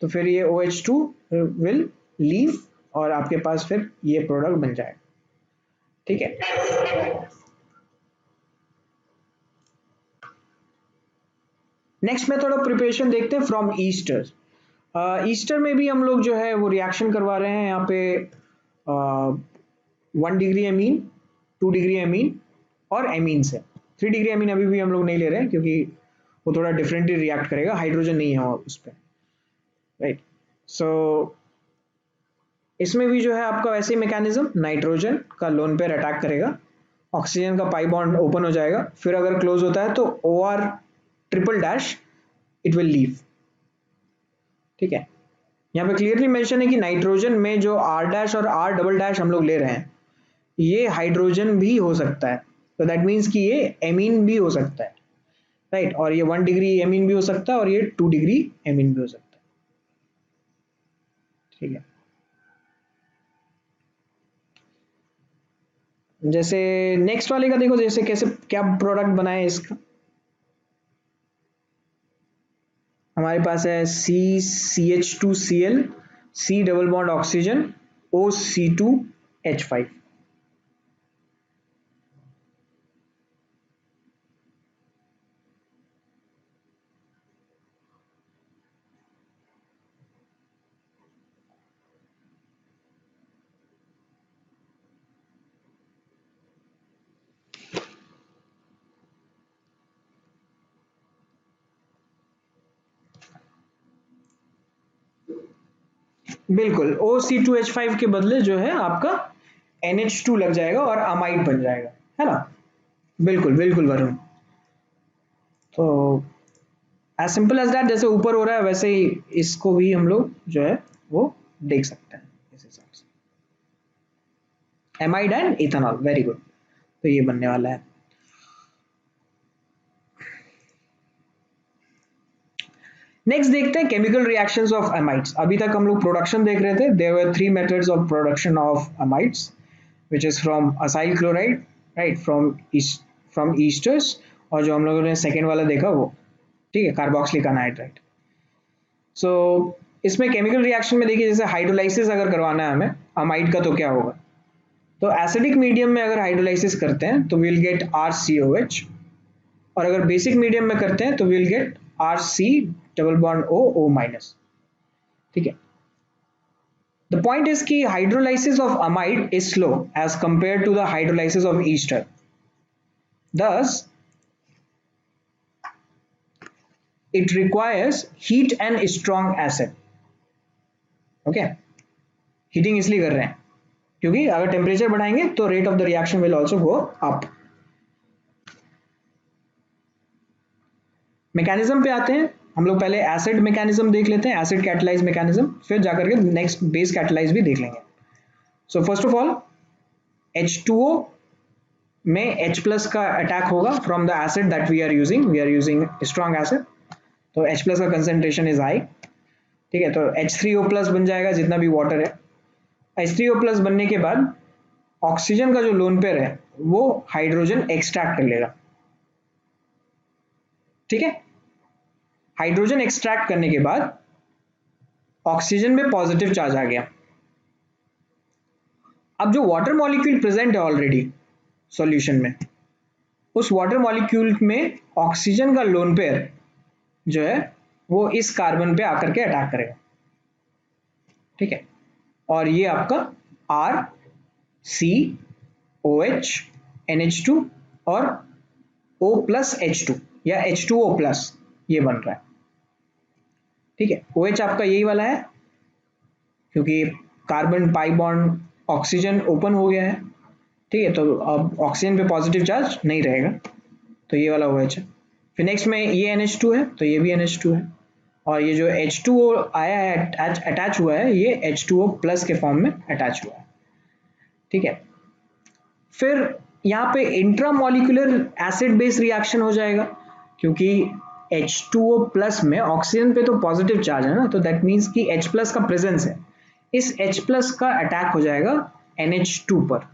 तो फिर ये OH2 विल लीव और आपके पास फिर ये प्रोडक्ट बन जाएगा, ठीक है। नेक्स्ट मेथड ऑफ प्रिपरेशन देखते हैं फ्रॉम ईस्टर। ईस्टर में भी हम लोग जो है वो रिएक्शन करवा रहे हैं यहाँ पे 1 डिग्री एमीन, 2 डिग्री एमीन और एमीन से। 3 डिग्री एमीन अभी भी हम लोग नहीं ले रहे हैं क्योंकि वो थोड़ा डिफरेंटली रिएक्ट करेगा, हाइड्रोजन नहीं है उस पर, राइट। सो इसमें भी जो है आपका वैसे ही मैकेनिज्म, नाइट्रोजन का लोन पेयर अटैक करेगा, ऑक्सीजन का पाई बॉन्ड ओपन हो जाएगा, फिर अगर क्लोज होता है तो OR∭, इट विल लीव, ठीक है। यहाँ पे क्लियरली मेंशन है कि नाइट्रोजन में जो R' और R" हम लोग ले रहे हैं, ये हाइड्रोजन भी हो सकता है, तो दैट मीन्स कि ये एमीन भी हो सकता है, राइट, और ये 1 डिग्री एमीन भी हो सकता है और ये 2 डिग्री एमीन भी हो सकता है, ठीक है। जैसे नेक्स्ट वाले का देखो, जैसे कैसे क्या प्रोडक्ट बनाए इसका। हमारे पास है CCH2Cl, C double bond oxygen, OC2H5। बिल्कुल, OC2H5 के बदले जो है आपका NH2 लग जाएगा और अमाइड बन जाएगा, है ना। बिल्कुल बिल्कुल वरुण, तो एज सिंपल एज दैट, जैसे ऊपर हो रहा है वैसे ही इसको भी हम लोग जो है वो देख सकते हैं इस हिसाब से। Amide and ethanol, very good, तो ये बनने वाला है। नेक्स्ट देखते हैं केमिकल रिएक्शंस ऑफ अमाइड्स। अभी तक हम लोग प्रोडक्शन देख रहे थे, there were 3 methods of production of amides, which is from acyl chloride, right, from esters, और जो हम लोगों ने सेकेंड वाला देखा वो, ठीक है, कार्बोक्सिलिक अनहाइड्राइड। सो इसमें केमिकल रिएक्शन में देखिए, जैसे हाइड्रोलाइसिस अगर करवाना है हमें अमाइड का, तो क्या होगा, तो एसिडिक मीडियम में अगर हाइड्रोलाइसिस करते हैं तो विल गेट RCOH, और अगर बेसिक मीडियम में करते हैं तो will get RC double bond O, ठीक है। द पॉइंट इज कि hydrolysis of amide is slow as compare to the hydrolysis of ester, thus it requires heat and strong acid, okay. Heating इसलिए कर रहे हैं क्योंकि अगर टेम्परेचर बढ़ाएंगे तो rate of the reaction will also go up. Mechanism पे आते हैं हम लोग, पहले एसिड मैकेनिज्म देख लेते हैं, एसिड कैटलाइज मैकेनिज्म, फिर जाकर के नेक्स्ट बेस कैटलाइज भी देख लेंगे। So first of all H2O में H+ का अटैक होगा from the acid that we are using strong acid, तो H+ का कंसेंट्रेशन इज हाई, ठीक है। तो H3O+ बन जाएगा जितना भी वाटर है। H3O+ बनने के बाद ऑक्सीजन का जो लोन पेयर है वो हाइड्रोजन एक्सट्रैक्ट कर लेगा, ठीक है। हाइड्रोजन एक्सट्रैक्ट करने के बाद ऑक्सीजन में पॉजिटिव चार्ज आ गया। अब जो वाटर मॉलिक्यूल प्रेजेंट है ऑलरेडी सॉल्यूशन में, उस वाटर मॉलिक्यूल में ऑक्सीजन का लोन पेयर जो है वो इस कार्बन पे आकर के अटैक करेगा, ठीक है, और ये आपका R, C, OH, NH2 और O+H2 या H2O+, ये बन रहा है। ठीक है, OH आपका यही वाला है क्योंकि carbon pi bond oxygen open हो गया है। ठीक है, तो अब ऑक्सीजन पे पॉजिटिव चार्ज नहीं रहेगा, तो ये वाला OH है। फिर नेक्स्ट में ये NH2 है, तो ये भी NH2 है, और ये जो H2O आया है अटैच हुआ है, ये H2O+ के फॉर्म में अटैच हुआ है। ठीक है, फिर यहाँ पे इंट्रामोलिकुलर एसिड बेस रिएक्शन हो जाएगा, क्योंकि H2O+ में ऑक्सीजन पे तो पॉजिटिव चार्ज है ना, तो दैट मीन्स कि H+ का प्रेजेंस है, इस H+ का अटैक हो जाएगा NH2 पर,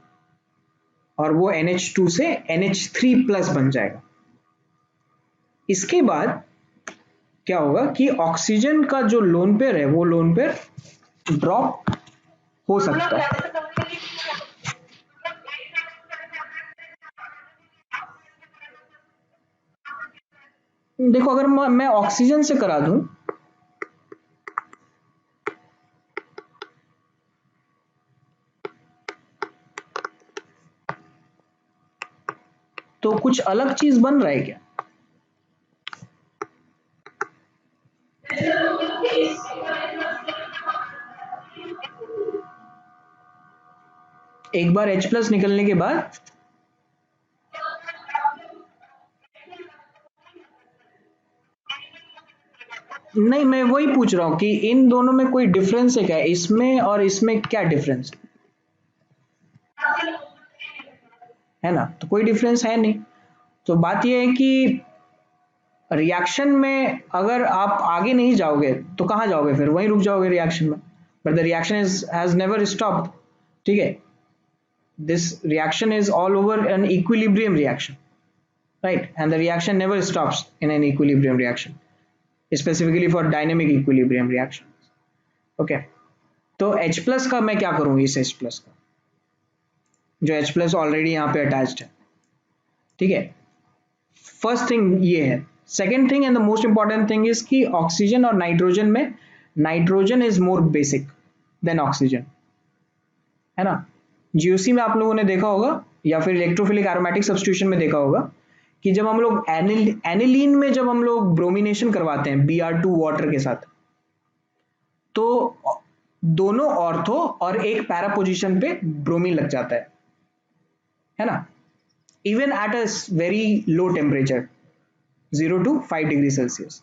और वो NH2 से NH3+ बन जाएगा। इसके बाद क्या होगा कि ऑक्सीजन का जो लोन पेयर है वो लोन पेयर ड्रॉप हो सकता है। देखो, अगर मैं ऑक्सीजन से करा दूं तो कुछ अलग चीज बन रहा है क्या? एक बार H+ निकलने के बाद नहीं, मैं वही पूछ रहा हूँ कि इन दोनों में कोई डिफरेंस है क्या, इसमें और इसमें क्या डिफरेंस है ना? तो कोई डिफरेंस है नहीं। तो बात यह है कि रिएक्शन में अगर आप आगे नहीं जाओगे तो कहाँ जाओगे, फिर वहीं रुक जाओगे रिएक्शन में, but the reaction is has never stopped. ठीक है, this reaction is all over an equilibrium reaction, right? And the reaction never stops in an equilibrium reaction, specifically for dynamic equilibrium reactions. Okay, तो H+ का मैं क्या करूँ, इस H+ का जो H+ ऑलरेडी यहाँ पे अटैच्ड है। ठीक है, फर्स्ट थिंग ये है। Second thing and the most important thing is कि ऑक्सीजन और नाइट्रोजन में nitrogen is more basic than oxygen, है ना? जीओसी में आप लोगों ने देखा होगा या फिर इलेक्ट्रोफिलिक एरोमेटिक सब्स्टिट्यूशन में देखा होगा कि जब हम लोग एनिलीन में जब हम लोग ब्रोमिनेशन करवाते हैं Br2 वाटर के साथ, तो दोनों ऑर्थो और एक पैरा पोजीशन पे ब्रोमीन लग जाता है ना? Even at a very low temperature 0 to 5 degree Celsius.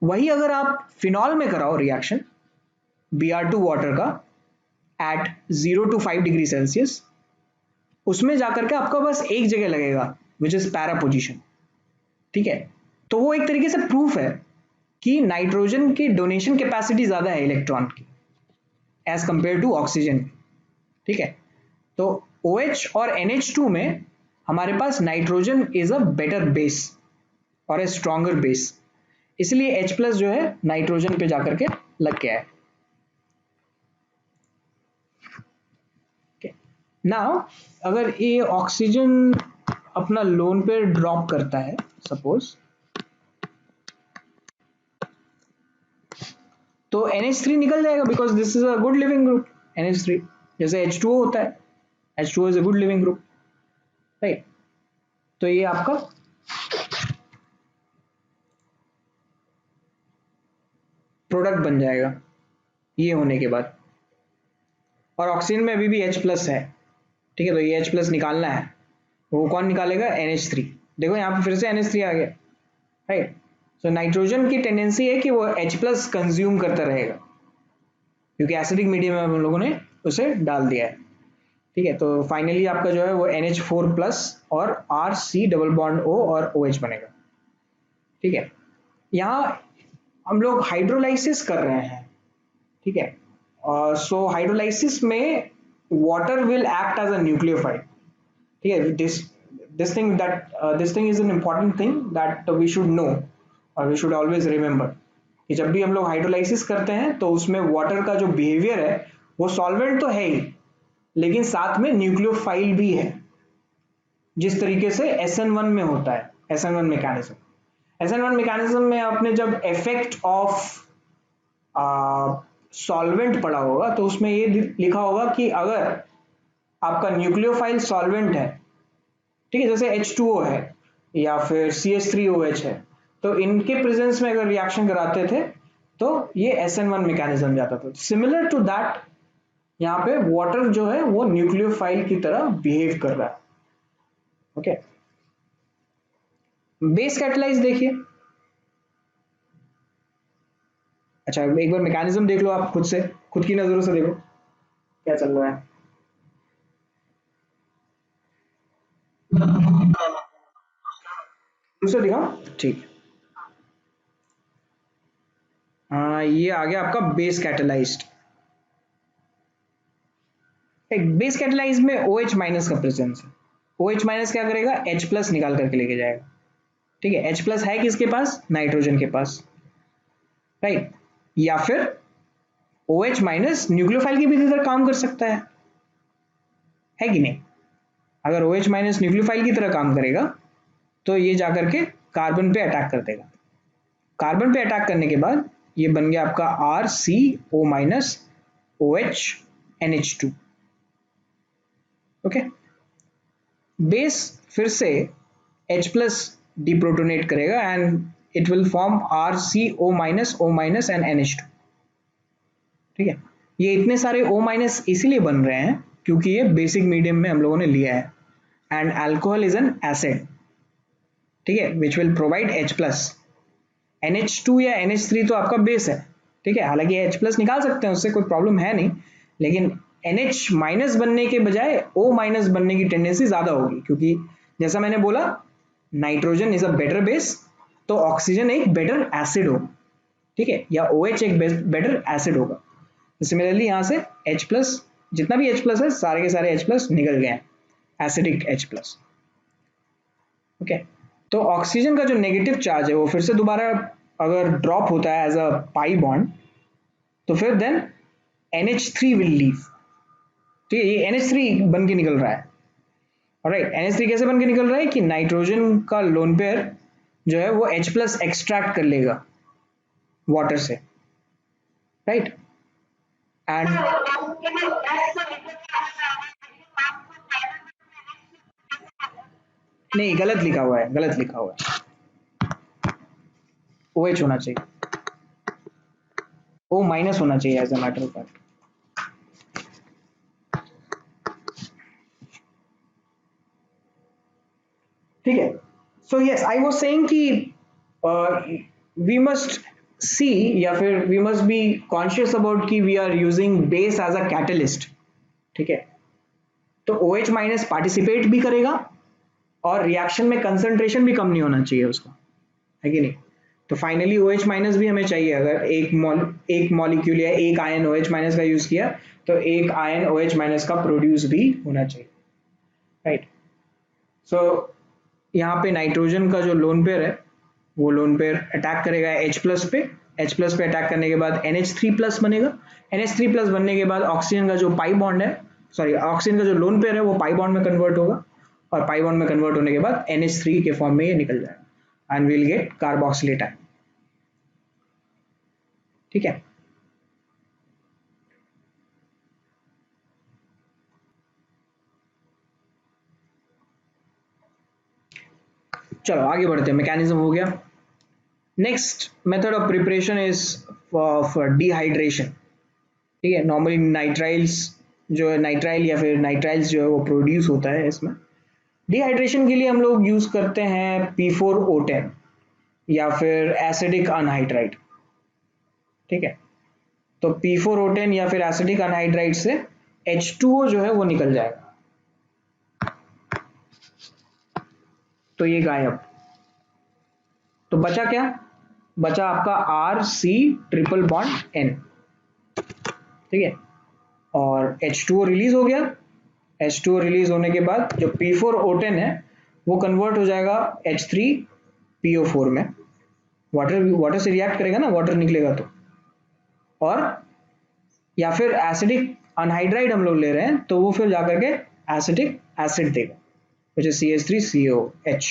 वही अगर आप फिनॉल में कराओ रिएक्शन Br2 वाटर का एट 0 to 5 डिग्री सेल्सियस, उसमें जाकर के आपका बस एक जगह लगेगा विच इज पैरा पोजीशन। ठीक है, तो वो एक तरीके से प्रूफ है कि नाइट्रोजन की डोनेशन कैपेसिटी ज्यादा है इलेक्ट्रॉन की एज कंपेयर टू ऑक्सीजन। ठीक है, तो OH और NH2 में हमारे पास nitrogen is a better base और ए स्ट्रॉन्गर बेस, इसलिए H+ जो है नाइट्रोजन पे जाकर के लग गया है। नाउ अगर ये ऑक्सीजन अपना लोन पे ड्रॉप करता है सपोज, तो NH3 निकल जाएगा because this is a good leaving group. NH3 जैसे H2O होता है, H2O is a good leaving group, right? तो ये आपका प्रोडक्ट बन जाएगा ये होने के बाद, और ऑक्सीजन में अभी भी H+ है। ठीक है, तो ये H+ निकालना है, वो कौन निकालेगा? NH3। देखो यहाँ पे फिर से NH3 आ गया, राइट? सो नाइट्रोजन की टेंडेंसी है कि वो H+ कंज्यूम करता रहेगा क्योंकि एसिडिक मीडियम में हम लोगों ने उसे डाल दिया है। ठीक है, तो फाइनली आपका जो है वो NH4+ और RC डबल बॉन्ड O और OH बनेगा। ठीक है, यहाँ हम लोग हाइड्रोलाइसिस कर रहे हैं। ठीक है, सो हाइड्रोलाइसिस में water will act as a nucleophile. ठीक है, this thing is an important thing that we should know और वी शुड ऑलवेज रिमेंबर कि जब भी हम लोग हाइड्रोलाइसिस करते हैं तो उसमें वाटर का जो बिहेवियर है वो सॉल्वेंट तो है ही, लेकिन साथ में न्यूक्लियोफाइल भी है, जिस तरीके से SN1 में होता है। SN1 मैकेनिज्म, SN1 मैकेनिज्म में आपने जब इफेक्ट ऑफ सॉल्वेंट पढ़ा होगा तो उसमें ये लिखा होगा कि अगर आपका न्यूक्लियोफाइल सॉल्वेंट है, ठीक है, जैसे H2O है या फिर CH3OH है, तो इनके प्रेजेंस में अगर रिएक्शन कराते थे तो ये SN1 मैकेनिज्म जाता था। सिमिलर टू दैट यहाँ पे वाटर जो है वो न्यूक्लियोफाइल की तरह बिहेव कर रहा है। ओके, बेस कैटेलाइज देखिए। अच्छा, एक बार मैकेनिज्म देख लो आप खुद से, खुद की नजरों से देखो क्या चल रहा है। दूसरा दिखाओ, ठीक। हाँ, ये आ गया आपका बेस कैटेलाइज्ड। एक बेस कैटेलाइज में OH माइनस का प्रेजेंस है। OH माइनस क्या करेगा, H प्लस निकाल करके लेके जाएगा। ठीक है, H प्लस है किसके पास, नाइट्रोजन के पास, राइट। या फिर OH माइनस न्यूक्लियोफाइल की भी तरह काम कर सकता है कि नहीं। अगर OH माइनस न्यूक्लियोफाइल की तरह काम करेगा तो ये जाकर के कार्बन पे अटैक कर देगा। कार्बन पे अटैक करने के बाद ये बन गया आपका RCO minus OH NH2। Okay, base फिर से H प्लस डिप्रोटोनेट करेगा and it will form RCO minus O minus and NH2। ठीक है, ये इतने सारे O माइनस इसीलिए बन रहे हैं क्योंकि ये बेसिक मीडियम में हम लोगों ने लिया है and alcohol is an acid. ठीक है, which will provide H plus. NH2 या NH3 तो आपका बेस है। ठीक है, हालांकि H प्लस निकाल सकते हैं, उससे कोई प्रॉब्लम है नहीं, लेकिन NH माइनस बनने के बजाय O माइनस बनने की टेंडेंसी ज्यादा होगी क्योंकि जैसा मैंने बोला nitrogen is a better base, तो ऑक्सीजन एक बेटर एसिड होगा। ठीक है, या OH एक बेटर एसिड होगा। सिमिलरली यहाँ से H प्लस, जितना भी H प्लस है सारे के सारे H प्लस निकल गए हैं, एसिडिक H प्लस। ओके, तो ऑक्सीजन का जो नेगेटिव चार्ज है वो फिर से दोबारा अगर ड्रॉप होता है एज अ पाई बॉन्ड तो फिर देन NH3 विल लीव। ठीक है, ये NH3 बन के निकल रहा है। ऑलराइट, NH3 कैसे बन के निकल रहा है कि नाइट्रोजन का लोन पेयर जो है वो H प्लस एक्सट्रैक्ट कर लेगा वाटर से, राइट। एंड नहीं, गलत लिखा हुआ है, गलत लिखा हुआ है, OH होना चाहिए, O माइनस होना चाहिए as a matter of fact. ठीक है, so yes I was saying कि वी मस्ट सी या फिर we must be conscious about कि we are using base as a catalyst. ठीक है, तो OH माइनस पार्टिसिपेट भी करेगा और रिएक्शन में कंसंट्रेशन भी कम नहीं होना चाहिए उसका, है कि नहीं। तो फाइनली OH माइनस भी हमें चाहिए। अगर एक मॉलिक्यूल या एक आयन OH माइनस का यूज किया तो एक आयन OH माइनस का प्रोड्यूस भी होना चाहिए, राइट। सो यहाँ पे नाइट्रोजन का जो लोन पेयर है वो लोन पेयर अटैक करेगा H प्लस पे। H प्लस पे अटैक करने के बाद NH3 प्लस बनेगा। NH3 प्लस बनने के बाद ऑक्सीजन का जो पाई बॉन्ड है, सॉरी ऑक्सीजन का जो लोन पेयर है वो पाई बॉन्ड में कन्वर्ट होगा और पाई बॉन्ड में कन्वर्ट होने के बाद NH3 के फॉर्म में ये निकल जाएगा and will get carboxylate ion. ठीक है, चलो आगे बढ़ते हैं। मैकेनिज्म हो गया। Next method of preparation is of dehydration. ठीक है, नॉर्मली नाइट्राइल्स जो है, नाइट्राइल या फिर नाइट्राइल्स जो है वो प्रोड्यूस होता है इसमें। डिहाइड्रेशन के लिए हम लोग यूज करते हैं P4O10 या फिर एसिडिक अनहाइड्राइड। ठीक है, तो P4O10 या फिर एसिडिक अनहाइड्राइड से H2O जो है वो निकल जाएगा, तो ये गायब। तो बचा क्या, बचा आपका RC ट्रिपल बॉन्ड N। ठीक है, और H2O रिलीज हो गया। H2O रिलीज होने के बाद जो P4O10 है वो कन्वर्ट हो जाएगा H3PO4 में। वाटर वाटर से रिएक्ट करेगा ना, वाटर निकलेगा तो। और या फिर एसिडिक अनहाइड्राइड हम लोग ले रहे हैं तो वो फिर जाकर के एसिडिक एसिड देगा, which is CH3COH।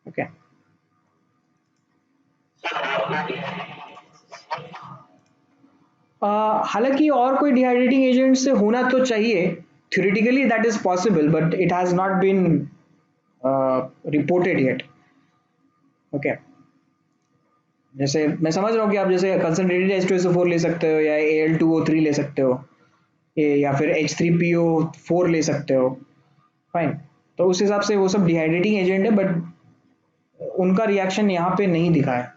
ओके, हालांकि और कोई डिहाइड्रेटिंग एजेंट से होना तो चाहिए, theoretically that is possible but it has not been reported yet. Okay, जैसे मैं समझ रहा हूँ कि आप जैसे कंसंट्रेटेड H2SO4 ले सकते हो, या Al2O3 ले सकते हो, या फिर H3PO4 ले सकते हो, फाइन। तो उस हिसाब से वो सब डिहाइड्रेटिंग एजेंट है, बट उनका रिएक्शन यहाँ पे नहीं दिखा है।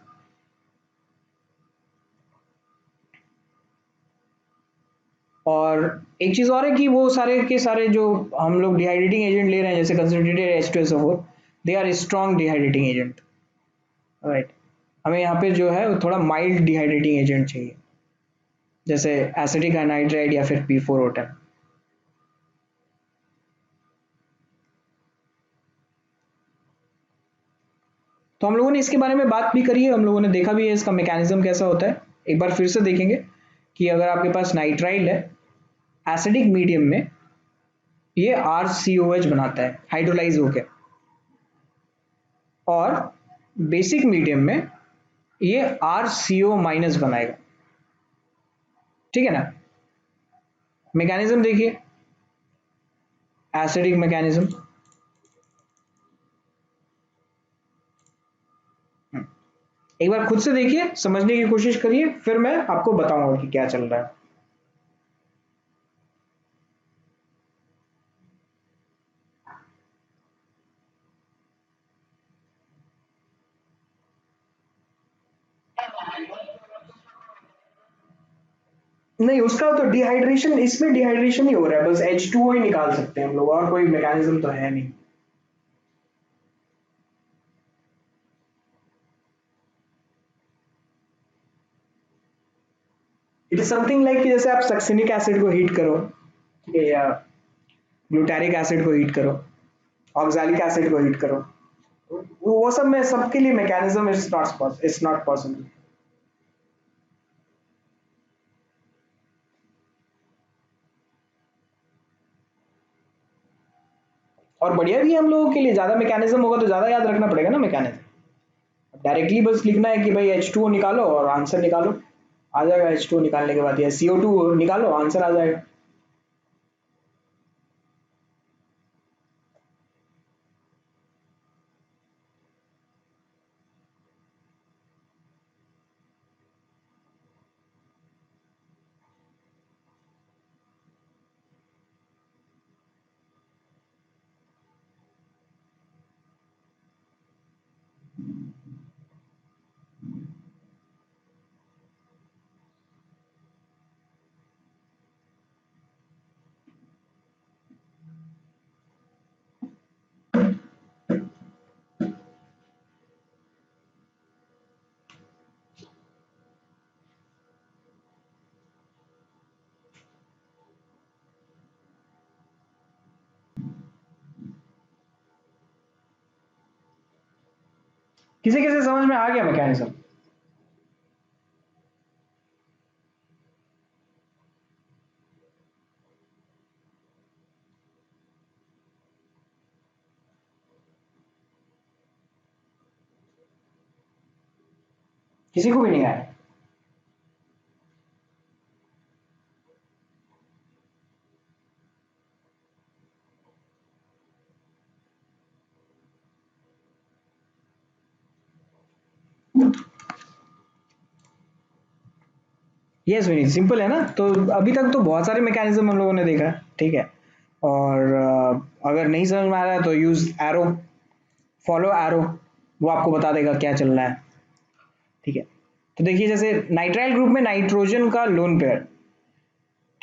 और एक चीज़ और है कि वो सारे के सारे जो हम लोग डिहाइड्रेटिंग एजेंट ले रहे हैं, जैसे concentrated H2SO4, they are strong dehydrating agent, right. हमें यहाँ पे जो है थोड़ा माइल्ड डिहाइड्रेटिंग एजेंट चाहिए, जैसे एसिटिक एनहाइड्राइड या फिर P4O10। तो हम लोगों ने इसके बारे में बात भी करी है, हम लोगों ने देखा भी है इसका मैकेनिज्म कैसा होता है। एक बार फिर से देखेंगे कि अगर आपके पास नाइट्राइल है एसिडिक मीडियम में, ये RCOH बनाता है हाइड्रोलाइज होके, और बेसिक मीडियम में ये RCO माइनस बनाएगा, ठीक है ना। मैकेनिज्म देखिए, एसिडिक मैकेनिज्म, एक बार खुद से देखिए, समझने की कोशिश करिए, फिर मैं आपको बताऊंगा कि क्या चल रहा है। नहीं, उसका तो डिहाइड्रेशन, इसमें डिहाइड्रेशन ही हो रहा है, बस H2O ही निकाल सकते हैं हम लोग, और कोई मैकेनिज्म तो है नहीं। इट इज समथिंग लाइक कि जैसे आप सक्सिनिक एसिड को हीट करो, ठीक है, या ग्लूटारिक एसिड को हीट करो, ऑक्सैलिक एसिड को हीट करो, वो सब में सबके लिए मैकेनिज्म इट्स नॉट पॉसिबल। और बढ़िया भी है हम लोगों के लिए, ज्यादा मैकेनिज्म होगा तो ज्यादा याद रखना पड़ेगा ना मैकेनिज्म। डायरेक्टली बस लिखना है कि भाई H2O निकालो और आंसर निकालो, आ जाएगा। H2O निकालने के बाद या CO2 निकालो, आंसर आ जाएगा। किसी किसी समझ में आ गया मैकेनिज्म? किसी को भी नहीं आया? यस विनीत, सिंपल है ना। तो अभी तक तो बहुत सारे मैकेनिज्म हम लोगों ने देखा है, ठीक है। और अगर नहीं समझ में आ रहा है तो यूज एरो, फॉलो एरो, वो आपको बता देगा क्या चल रहा है, ठीक है। तो देखिए, जैसे नाइट्राइल ग्रुप में नाइट्रोजन का लोन पेयर,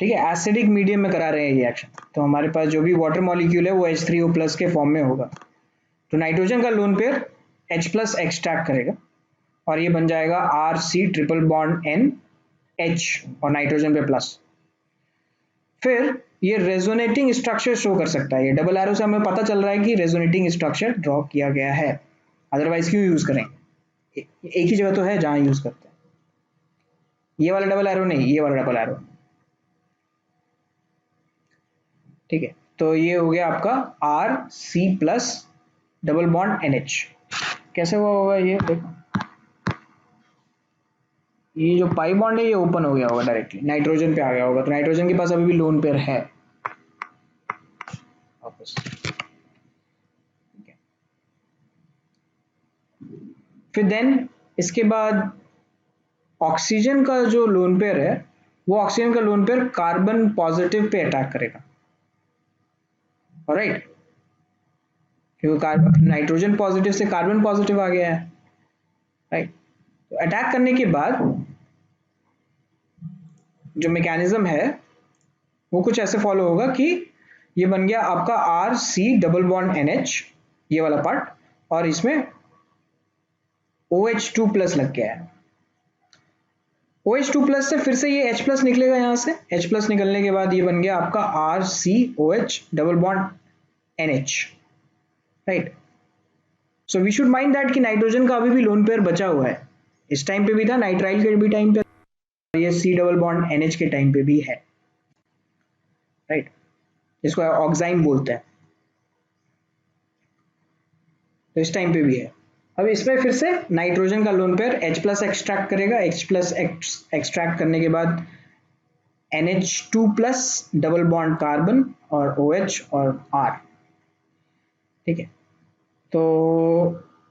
ठीक है, एसिडिक मीडियम में करा रहे हैं रिएक्शन, तो हमारे पास जो भी वाटर मॉलिक्यूल है वो H3O प्लस के फॉर्म में होगा। तो नाइट्रोजन का lone pair H plus extract करेगा, और ये बन जाएगा RC ट्रिपल बॉन्ड NH, और नाइट्रोजन पे प्लस। फिर ये रेजोनेटिंग स्ट्रक्चर शो कर सकता है, ये डबल एरो से हमें पता चल रहा है कि रेजोनेटिंग स्ट्रक्चर ड्रॉ किया गया है, अदरवाइज क्यों यूज करें। एक ही जगह तो है जहां यूज करते हैं, ये वाला डबल एरो नहीं, ये वाला डबल एरो, ठीक है। तो ये हो गया आपका RC plus double bond NH। कैसे हुआ होगा ये देखो, ये जो पाई बॉन्ड है ये ओपन हो गया होगा, डायरेक्टली नाइट्रोजन पे आ गया होगा, तो नाइट्रोजन के पास अभी भी लोन पेयर है वापस, ठीक है। फिर देन इसके बाद ऑक्सीजन का जो लोन पेयर है वो ऑक्सीजन का lone pair carbon positive pay attack करेगा, ऑलराइट, क्योंकि नाइट्रोजन पॉजिटिव से कार्बन पॉजिटिव आ गया है, राइट। तो अटैक करने के बाद जो मैकेनिज्म है वो कुछ ऐसे फॉलो होगा कि ये बन गया आपका R C double bond N H, ये वाला पार्ट, और इसमें OH2 प्लस लग गया है। OH2 प्लस से फिर से ये H प्लस निकलेगा, यहां से H प्लस निकलने के बाद ये बन गया आपका RCOH double bond NH, right. So we should mind that कि नाइट्रोजन का अभी भी लोन पेयर बचा हुआ है, इस टाइम पे भी था, नाइट्राइल के भी टाइम पे, ये C डबल बॉन्ड NH के टाइम पे भी है, राइट, जिसको ऑक्साइम बोलते हैं, तो इस टाइम पे भी है। अब इसमें फिर से नाइट्रोजन का lone pair H plus extract करेगा, H प्लस एक्सट्रैक्ट करने के बाद NH2 plus double bond carbon और OH और R, ठीक है। तो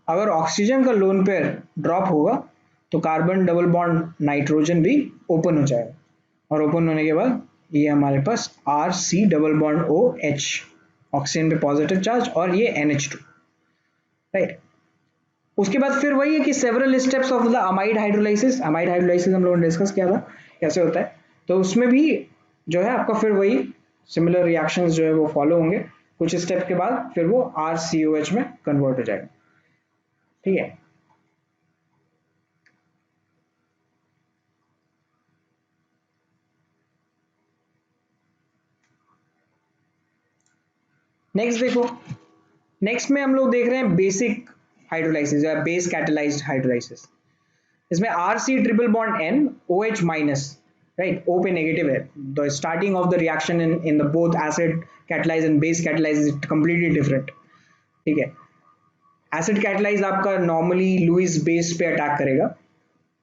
अगर ऑक्सीजन का लोन पेयर ड्रॉप होगा तो कार्बन डबल बॉन्ड नाइट्रोजन भी ओपन हो जाएगा, और ओपन होने के बाद ये हमारे पास RC double bond OH, oxygen पे पॉजिटिव चार्ज, और ये NH2, राइट। उसके बाद फिर वही है कि several steps of the amide hydrolysis, amide hydrolysis हम लोगों ने डिस्कस किया था कैसे होता है, तो उसमें भी जो है आपका फिर वही सिमिलर रिएक्शंस जो है वो फॉलो होंगे, कुछ स्टेप के बाद फिर वो RCOH में कन्वर्ट हो जाएगा, ठीक है। नेक्स्ट देखो, नेक्स्ट में हम लोग देख रहे हैं बेसिक हाइड्रोलाइसिस या बेस कैटेलाइज्ड हाइड्रोलाइसिस। इसमें RC triple bond N OH minus, right, O पे नेगेटिव है, the starting of the reaction in the both acid catalyse and base catalyse is completely different, ठीक है। एसिड कैटेलाइज आपका normally Lewis base पे attack करेगा,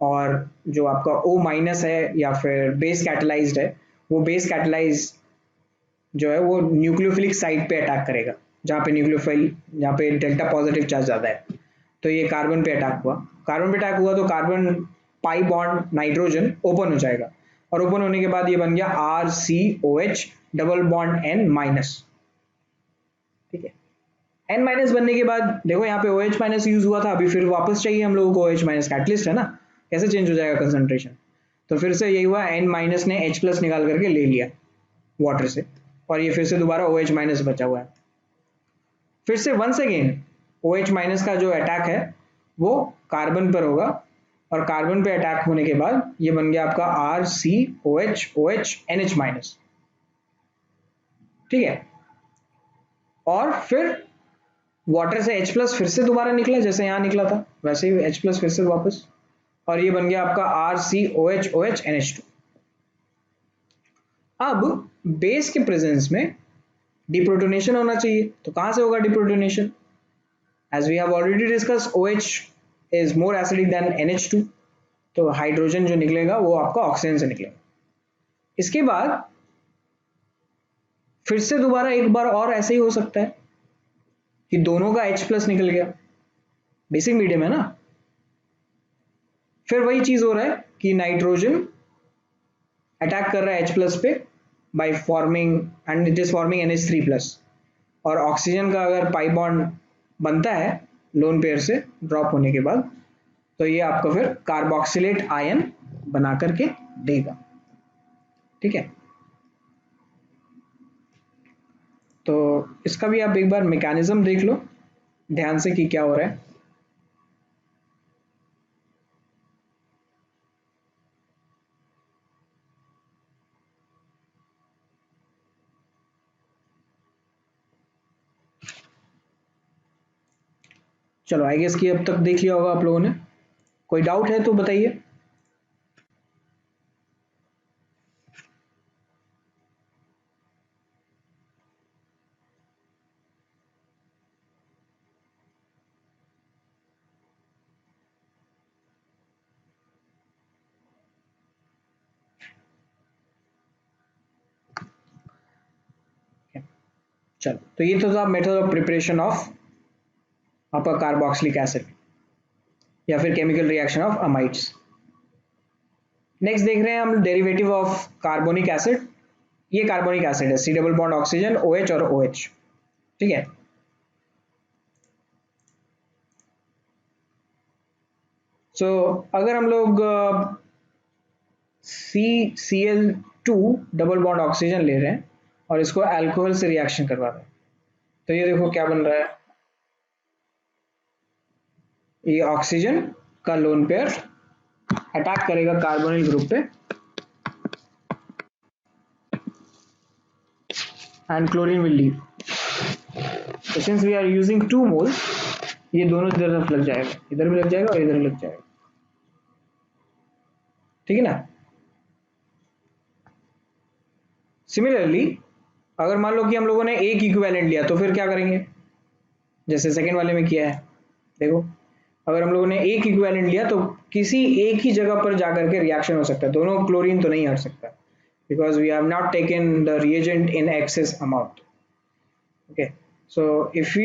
और जो आपका O माइनस है या फिर बेस कैटेलाइज्ड है, वो बेस कैटेलाइज जो है वो न्यूक्लियोफिलिक साइड पे अटैक करेगा, जहाँ पे न्यूक्लियोफाइल, जहाँ पे डेल्टा पॉजिटिव चार्ज ज़्यादा है, तो ये कार्बन पे अटैक हुआ, कार्बन पे अटैक हुआ तो carbon pi bond nitrogen open हो जाएगा, और ओपन होने के बाद ये बन गया RCOH double bond N minus, ठीक है। N माइनस बनने के बाद देखो यहाँ पे OH माइनस यूज हुआ था, अभी फिर वापस चाहिए हम लोगों को OH माइनस, कैटलिस्ट है ना, कैसे चेंज हो जाएगा कंसंट्रेशन, तो फिर से यही हुआ, N माइनस ने H प्लस निकाल करके ले लिया वाटर से, और ये फिर से दोबारा OH माइनस बचा हुआ है, फिर से वंस अगेन OH माइनस का जो अटैक है वो कार्बन पर होगा, और कार्बन पे अटैक होने के बाद ये बन गया आपका RCOH OH NH माइनस, ठीक है। और फिर वाटर से H प्लस फिर से दोबारा निकला, जैसे यहाँ निकला था वैसे ही H प्लस फिर से वापस, और ये बन गया आपका RCOH OH NH2। अब बेस के प्रेजेंस में डिप्रोटोनेशन होना चाहिए, तो कहां से होगा डिप्रोटोनेशन, as we have already discussed OH is more acidic than NH2, तो हाइड्रोजन जो निकलेगा वो आपका ऑक्सीजन से निकलेगा। इसके बाद फिर से दोबारा एक बार और ऐसे ही हो सकता है कि दोनों का H प्लस निकल गया, बेसिक मीडियम है ना, फिर वही चीज हो रहा है कि नाइट्रोजन अटैक कर रहा है H प्लस पे by forming, and it is forming NH3 plus, और ऑक्सीजन का अगर पाई बॉन्ड बनता है लोन पेयर से ड्रॉप होने के बाद, तो ये आपको फिर कार्बोक्सिलेट आयन बना करके देगा, ठीक है। तो इसका भी आप एक बार मैकेनिज्म देख लो ध्यान से कि क्या हो रहा है। चलो आई गेस कि अब तक देख लिया होगा आप लोगों ने, कोई डाउट है तो बताइए। चलो, तो ये तो था मेथड ऑफ प्रिपरेशन ऑफ आपका कार्बोक्सिलिक एसिड। या फिर chemical reaction of amides. Next देख रहे हैं हम डेरिवेटिव ऑफ कार्बोनिक एसिड। ये कार्बोनिक एसिड है, C double bond oxygen, OH और OH, ठीक है। सो अगर हम लोग CCl2 डबल बॉन्ड ऑक्सीजन ले रहे हैं और इसको अल्कोहल से रिएक्शन करवा रहे हैं, तो ये देखो क्या बन रहा है, ये ऑक्सीजन का लोन पेयर अटैक करेगा कार्बोनिल ग्रुप पे and chlorine will leave. So since we are using 2 moles, ये दोनों तरफ लग जाएगा, इधर भी लग जाएगा और इधर भी लग जाएगा, ठीक है ना। सिमिलरली अगर मान लो कि हम लोगों ने एक इक्विवेलेंट लिया तो फिर क्या करेंगे, जैसे सेकेंड वाले में किया है। देखो अगर हम लोगों ने एक इक्विवेलेंट लिया तो किसी एक ही जगह पर जाकर के रिएक्शन हो सकता है, दोनों क्लोरीन तो नहीं हट सकता, because we have not taken the reagent in excess amount. Okay, so if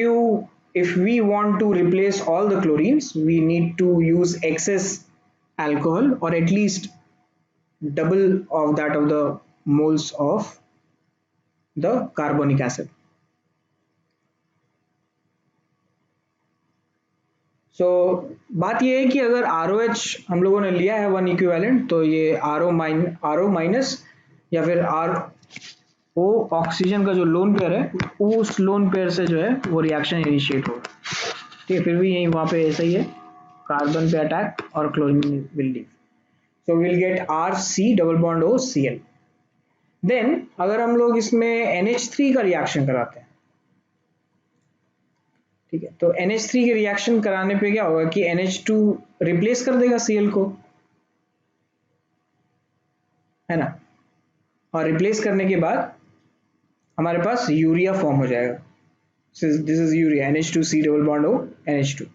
we want to replace all the chlorines, we need to use excess alcohol or at least double of that of the moles of the carbonic acid. So बात ये है कि अगर ROH हम लोगों ने लिया है 1 इक्विवेलेंट, तो ये RO माइनस या फिर वो ऑक्सीजन का जो लोन पेयर है, उस लोन पेयर से जो है वो रिएक्शन इनिशिएट होगा, ठीक है। फिर भी यही वहां पे ऐसा ही है, कार्बन पे अटैक और chlorine will leave, so will get RC double bond OCl। Then अगर हम लोग इसमें NH3 का रिएक्शन कराते हैं, ठीक है, तो NH3 के रिएक्शन कराने पे क्या होगा कि NH2 रिप्लेस कर देगा Cl को, है ना, और रिप्लेस करने के बाद हमारे पास यूरिया फॉर्म हो जाएगा। This is urea, NH2C double bond O NH2।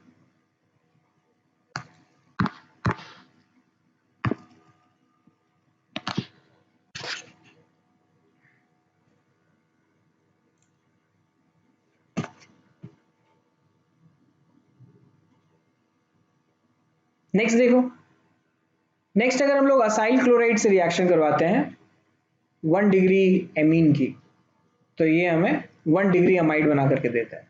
Next देखो, नेक्स्ट अगर हम लोग असाइल क्लोराइड से रिएक्शन करवाते हैं 1 डिग्री एमीन की, तो ये हमें 1 डिग्री अमाइड बना करके देता है।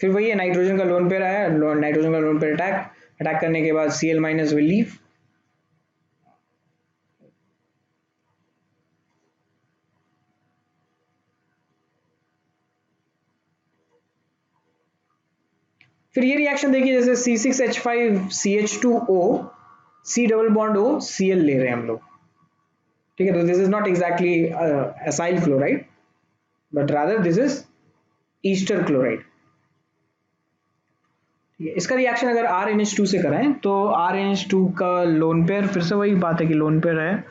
फिर वही है, नाइट्रोजन का लोन पेयर आया, नाइट्रोजन का लोन पेयर अटैक करने के बाद Cl माइनस विल लीव। फिर ये रिएक्शन देखिए, जैसे C6H5CH2O C double bond O Cl ले रहे हैं हम लोग, ठीक है। तो this is not exactly acyl chloride, but rather this is Easter chloride, ठीक है। इसका रिएक्शन अगर RNH2 से कराएं तो RNH2 का लोन पेयर, फिर से वही बात है कि लोन पेयर है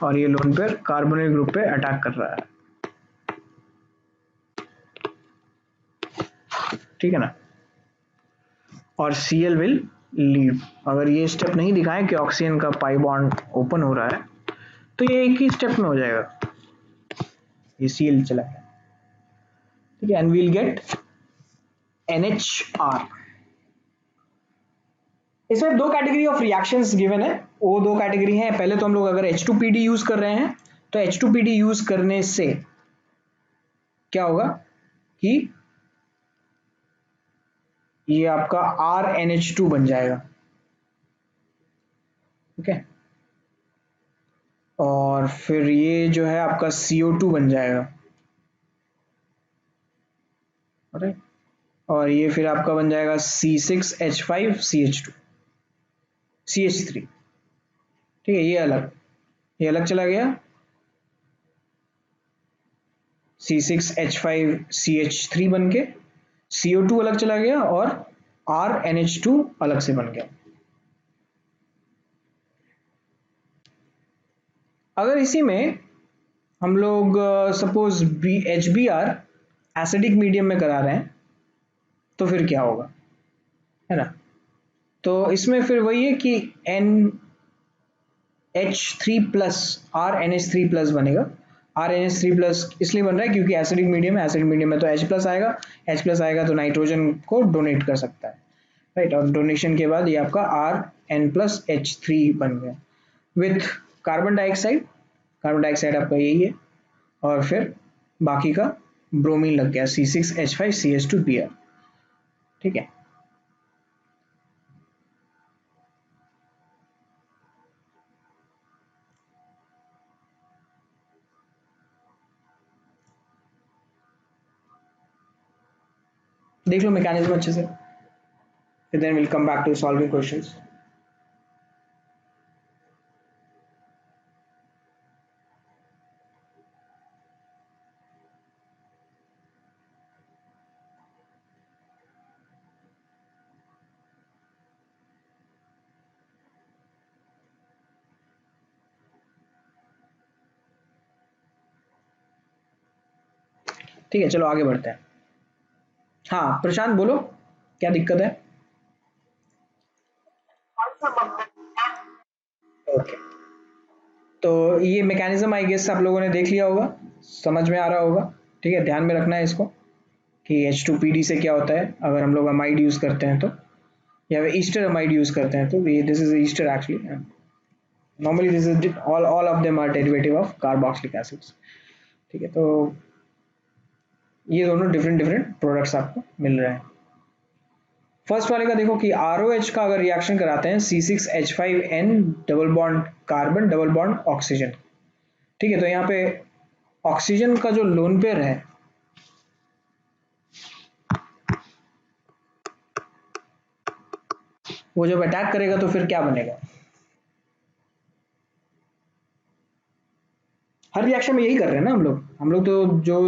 और ये लोन पेयर कार्बोनिल ग्रुप पे अटैक कर रहा है, ठीक है ना, और Cl विल लीव। अगर ये स्टेप नहीं दिखाएं कि ऑक्सीजन का पाई बॉन्ड ओपन हो रहा है, तो ये एक ही स्टेप में हो जाएगा, ये Cl चला गया, ठीक है, एंड वील गेट NHR। इसमें 2 कैटेगरी ऑफ रिएक्शंस गिवन है, वो 2 कैटेगरी हैं। पहले तो हम लोग अगर H2PD यूज कर रहे हैं, तो H2PD यूज करने से क्या होगा कि ये आपका RNH2 बन जाएगा, ठीक है, और फिर ये जो है आपका CO2 बन जाएगा, और ये फिर आपका बन जाएगा C6H5CH2 CH3, ठीक है। ये अलग चला गया, C6H5CH3 बन के, CO2 अलग चला गया और RNH2 अलग से बन गया। अगर इसी में हम लोग सपोज HBr एसिडिक मीडियम में करा रहे हैं, तो फिर क्या होगा, है ना। तो इसमें फिर वही है कि NH3 प्लस RNH3 प्लस बनेगा। RNH3 प्लस इसलिए बन रहा है क्योंकि एसिडिक मीडियम है, एसिडिक मीडियम में तो H प्लस आएगा, H प्लस आएगा तो नाइट्रोजन को डोनेट कर सकता है, राइट, और डोनेशन के बाद ये आपका RN+H3 बन गया with carbon dioxide. Carbon dioxide आपका यही है, और फिर बाकी का ब्रोमीन लग गया C6H5CH2Br। ठीक है, देख लो मैकेनिज्म अच्छे से, फिर then will come back to solving questions. ठीक है, चलो आगे बढ़ते हैं। हाँ प्रशांत बोलो, क्या दिक्कत है? ओके, तो ये मैकेनिज्म आई गेस आप लोगों ने देख लिया होगा, समझ में आ रहा होगा। ठीक है, ध्यान में रखना है इसको कि H2PD से क्या होता है अगर हम लोग अमाइड यूज करते हैं तो, या ईस्टर अमाइड यूज करते हैं तो, ये this is ester actually, normally this is all of them are derivative of carboxylic acids. ठीक है, तो ये दोनों डिफरेंट डिफरेंट प्रोडक्ट्स आपको मिल रहे हैं। फर्स्ट वाले का देखो कि ROH का अगर रिएक्शन कराते हैं C6H5N double bond carbon double bond oxygen. ठीक है, तो यहाँ पे ऑक्सीजन का जो लोन पेयर है वो जब अटैक करेगा तो फिर क्या बनेगा? हर रिएक्शन में यही कर रहे हैं ना हम लोग तो जो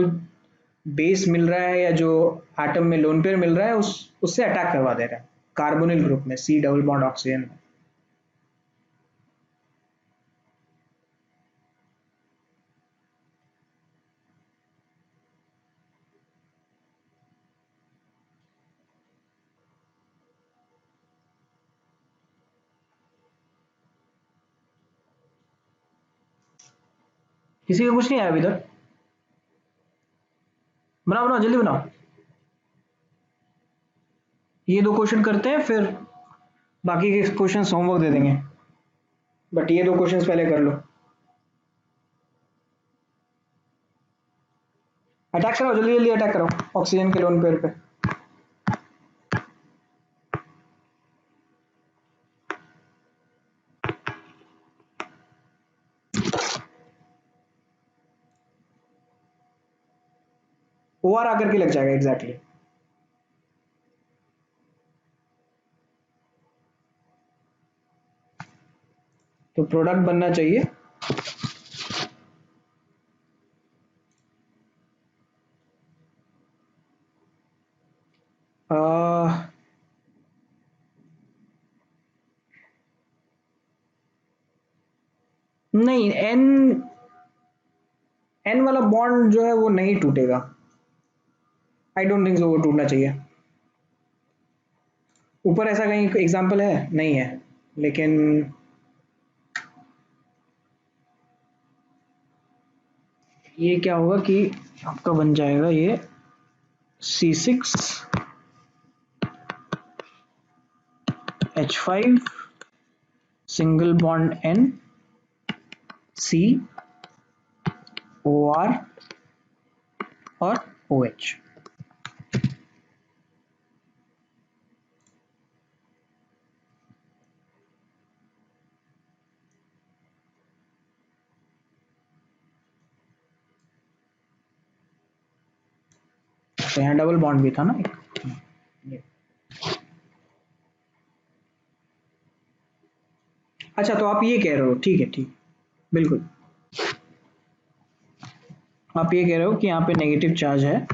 बेस मिल रहा है या जो एटम में लोन पेयर मिल रहा है उससे अटैक करवा दे रहा है कार्बोनिल ग्रुप में C डबल बॉन्ड ऑक्सीजन में। किसी का कुछ नहीं आया अभी तक? बनाओ बनाओ जल्दी बनाओ, ये दो क्वेश्चन करते हैं फिर बाकी के क्वेश्चन होमवर्क दे देंगे, बट ये दो क्वेश्चन पहले कर लो। अटैक कराओ जल्दी जल्दी, अटैक कराओ ऑक्सीजन के लोन पेयर पे। OR आकर के लग जाएगा एग्जैक्टली exactly। तो प्रोडक्ट बनना चाहिए आ, नहीं, एन वाला बॉन्ड जो है वो नहीं टूटेगा, आई डोंट थिंक सो वो टूटना चाहिए। ऊपर ऐसा कहीं एग्जांपल है? नहीं है, लेकिन ये क्या होगा कि आपका बन जाएगा ये C6H5 single bond N COR और OH। तो यहाँ डबल बॉन्ड भी था ना एक, ये। अच्छा, तो आप ये कह रहे हो, ठीक है ठीक, बिल्कुल, आप ये कह रहे हो कि यहाँ पे नेगेटिव चार्ज है,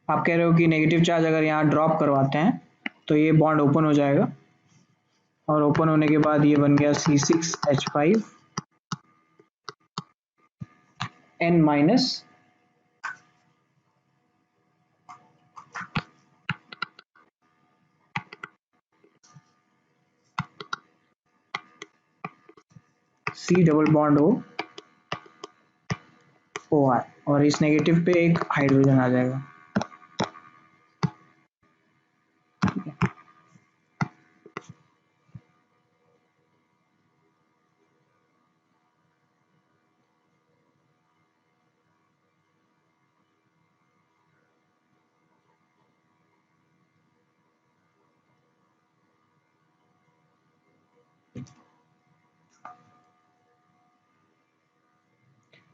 आप कह रहे हो कि नेगेटिव चार्ज अगर यहाँ ड्रॉप करवाते हैं तो ये बॉन्ड ओपन हो जाएगा, और ओपन होने के बाद ये बन गया C6H5 N minus C double bond O OR। और इस नेगेटिव पे एक हाइड्रोजन आ जाएगा।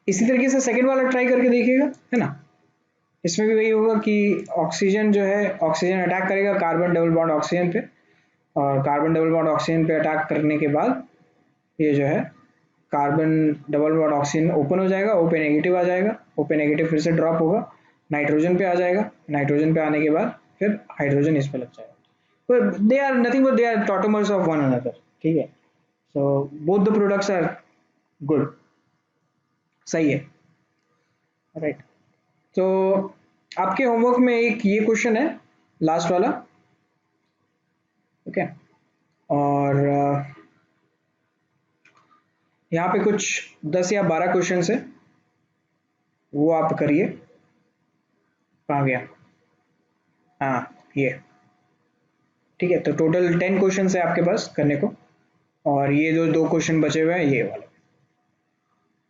इसी तरीके से सेकंड वाला ट्राई करके देखिएगा, है ना। इसमें भी वही होगा कि ऑक्सीजन जो है, ऑक्सीजन अटैक करेगा कार्बन डबल बॉन्ड ऑक्सीजन पे, और कार्बन डबल बॉन्ड ऑक्सीजन पे अटैक करने के बाद ये जो है carbon double bond oxygen open हो जाएगा, ओपन नेगेटिव आ जाएगा, ओपन नेगेटिव फिर से ड्रॉप होगा, नाइट्रोजन पे आ जाएगा, नाइट्रोजन पे आने के बाद फिर हाइड्रोजन इस पे लग जाएगा। तो they are nothing but they are tautomers of one another, ठीक है। So both the products are good, सही है, राइट। तो आपके होमवर्क में एक ये क्वेश्चन है, लास्ट वाला, ओके। और यहाँ पे कुछ 10 या 12 क्वेश्चन है, वो आप करिए। कहाँ गया, हाँ ये, ठीक है। तो टोटल 10 क्वेश्चन है आपके पास करने को, और ये जो 2 क्वेश्चन बचे हुए हैं ये वाले,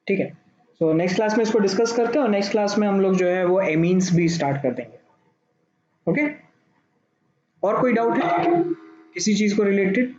ठीक है। सो नेक्स्ट क्लास में इसको डिस्कस करते हैं, और नेक्स्ट क्लास में हम लोग जो है वो एमीन्स भी स्टार्ट कर देंगे, ओके। और कोई डाउट है किसी चीज को रिलेटेड?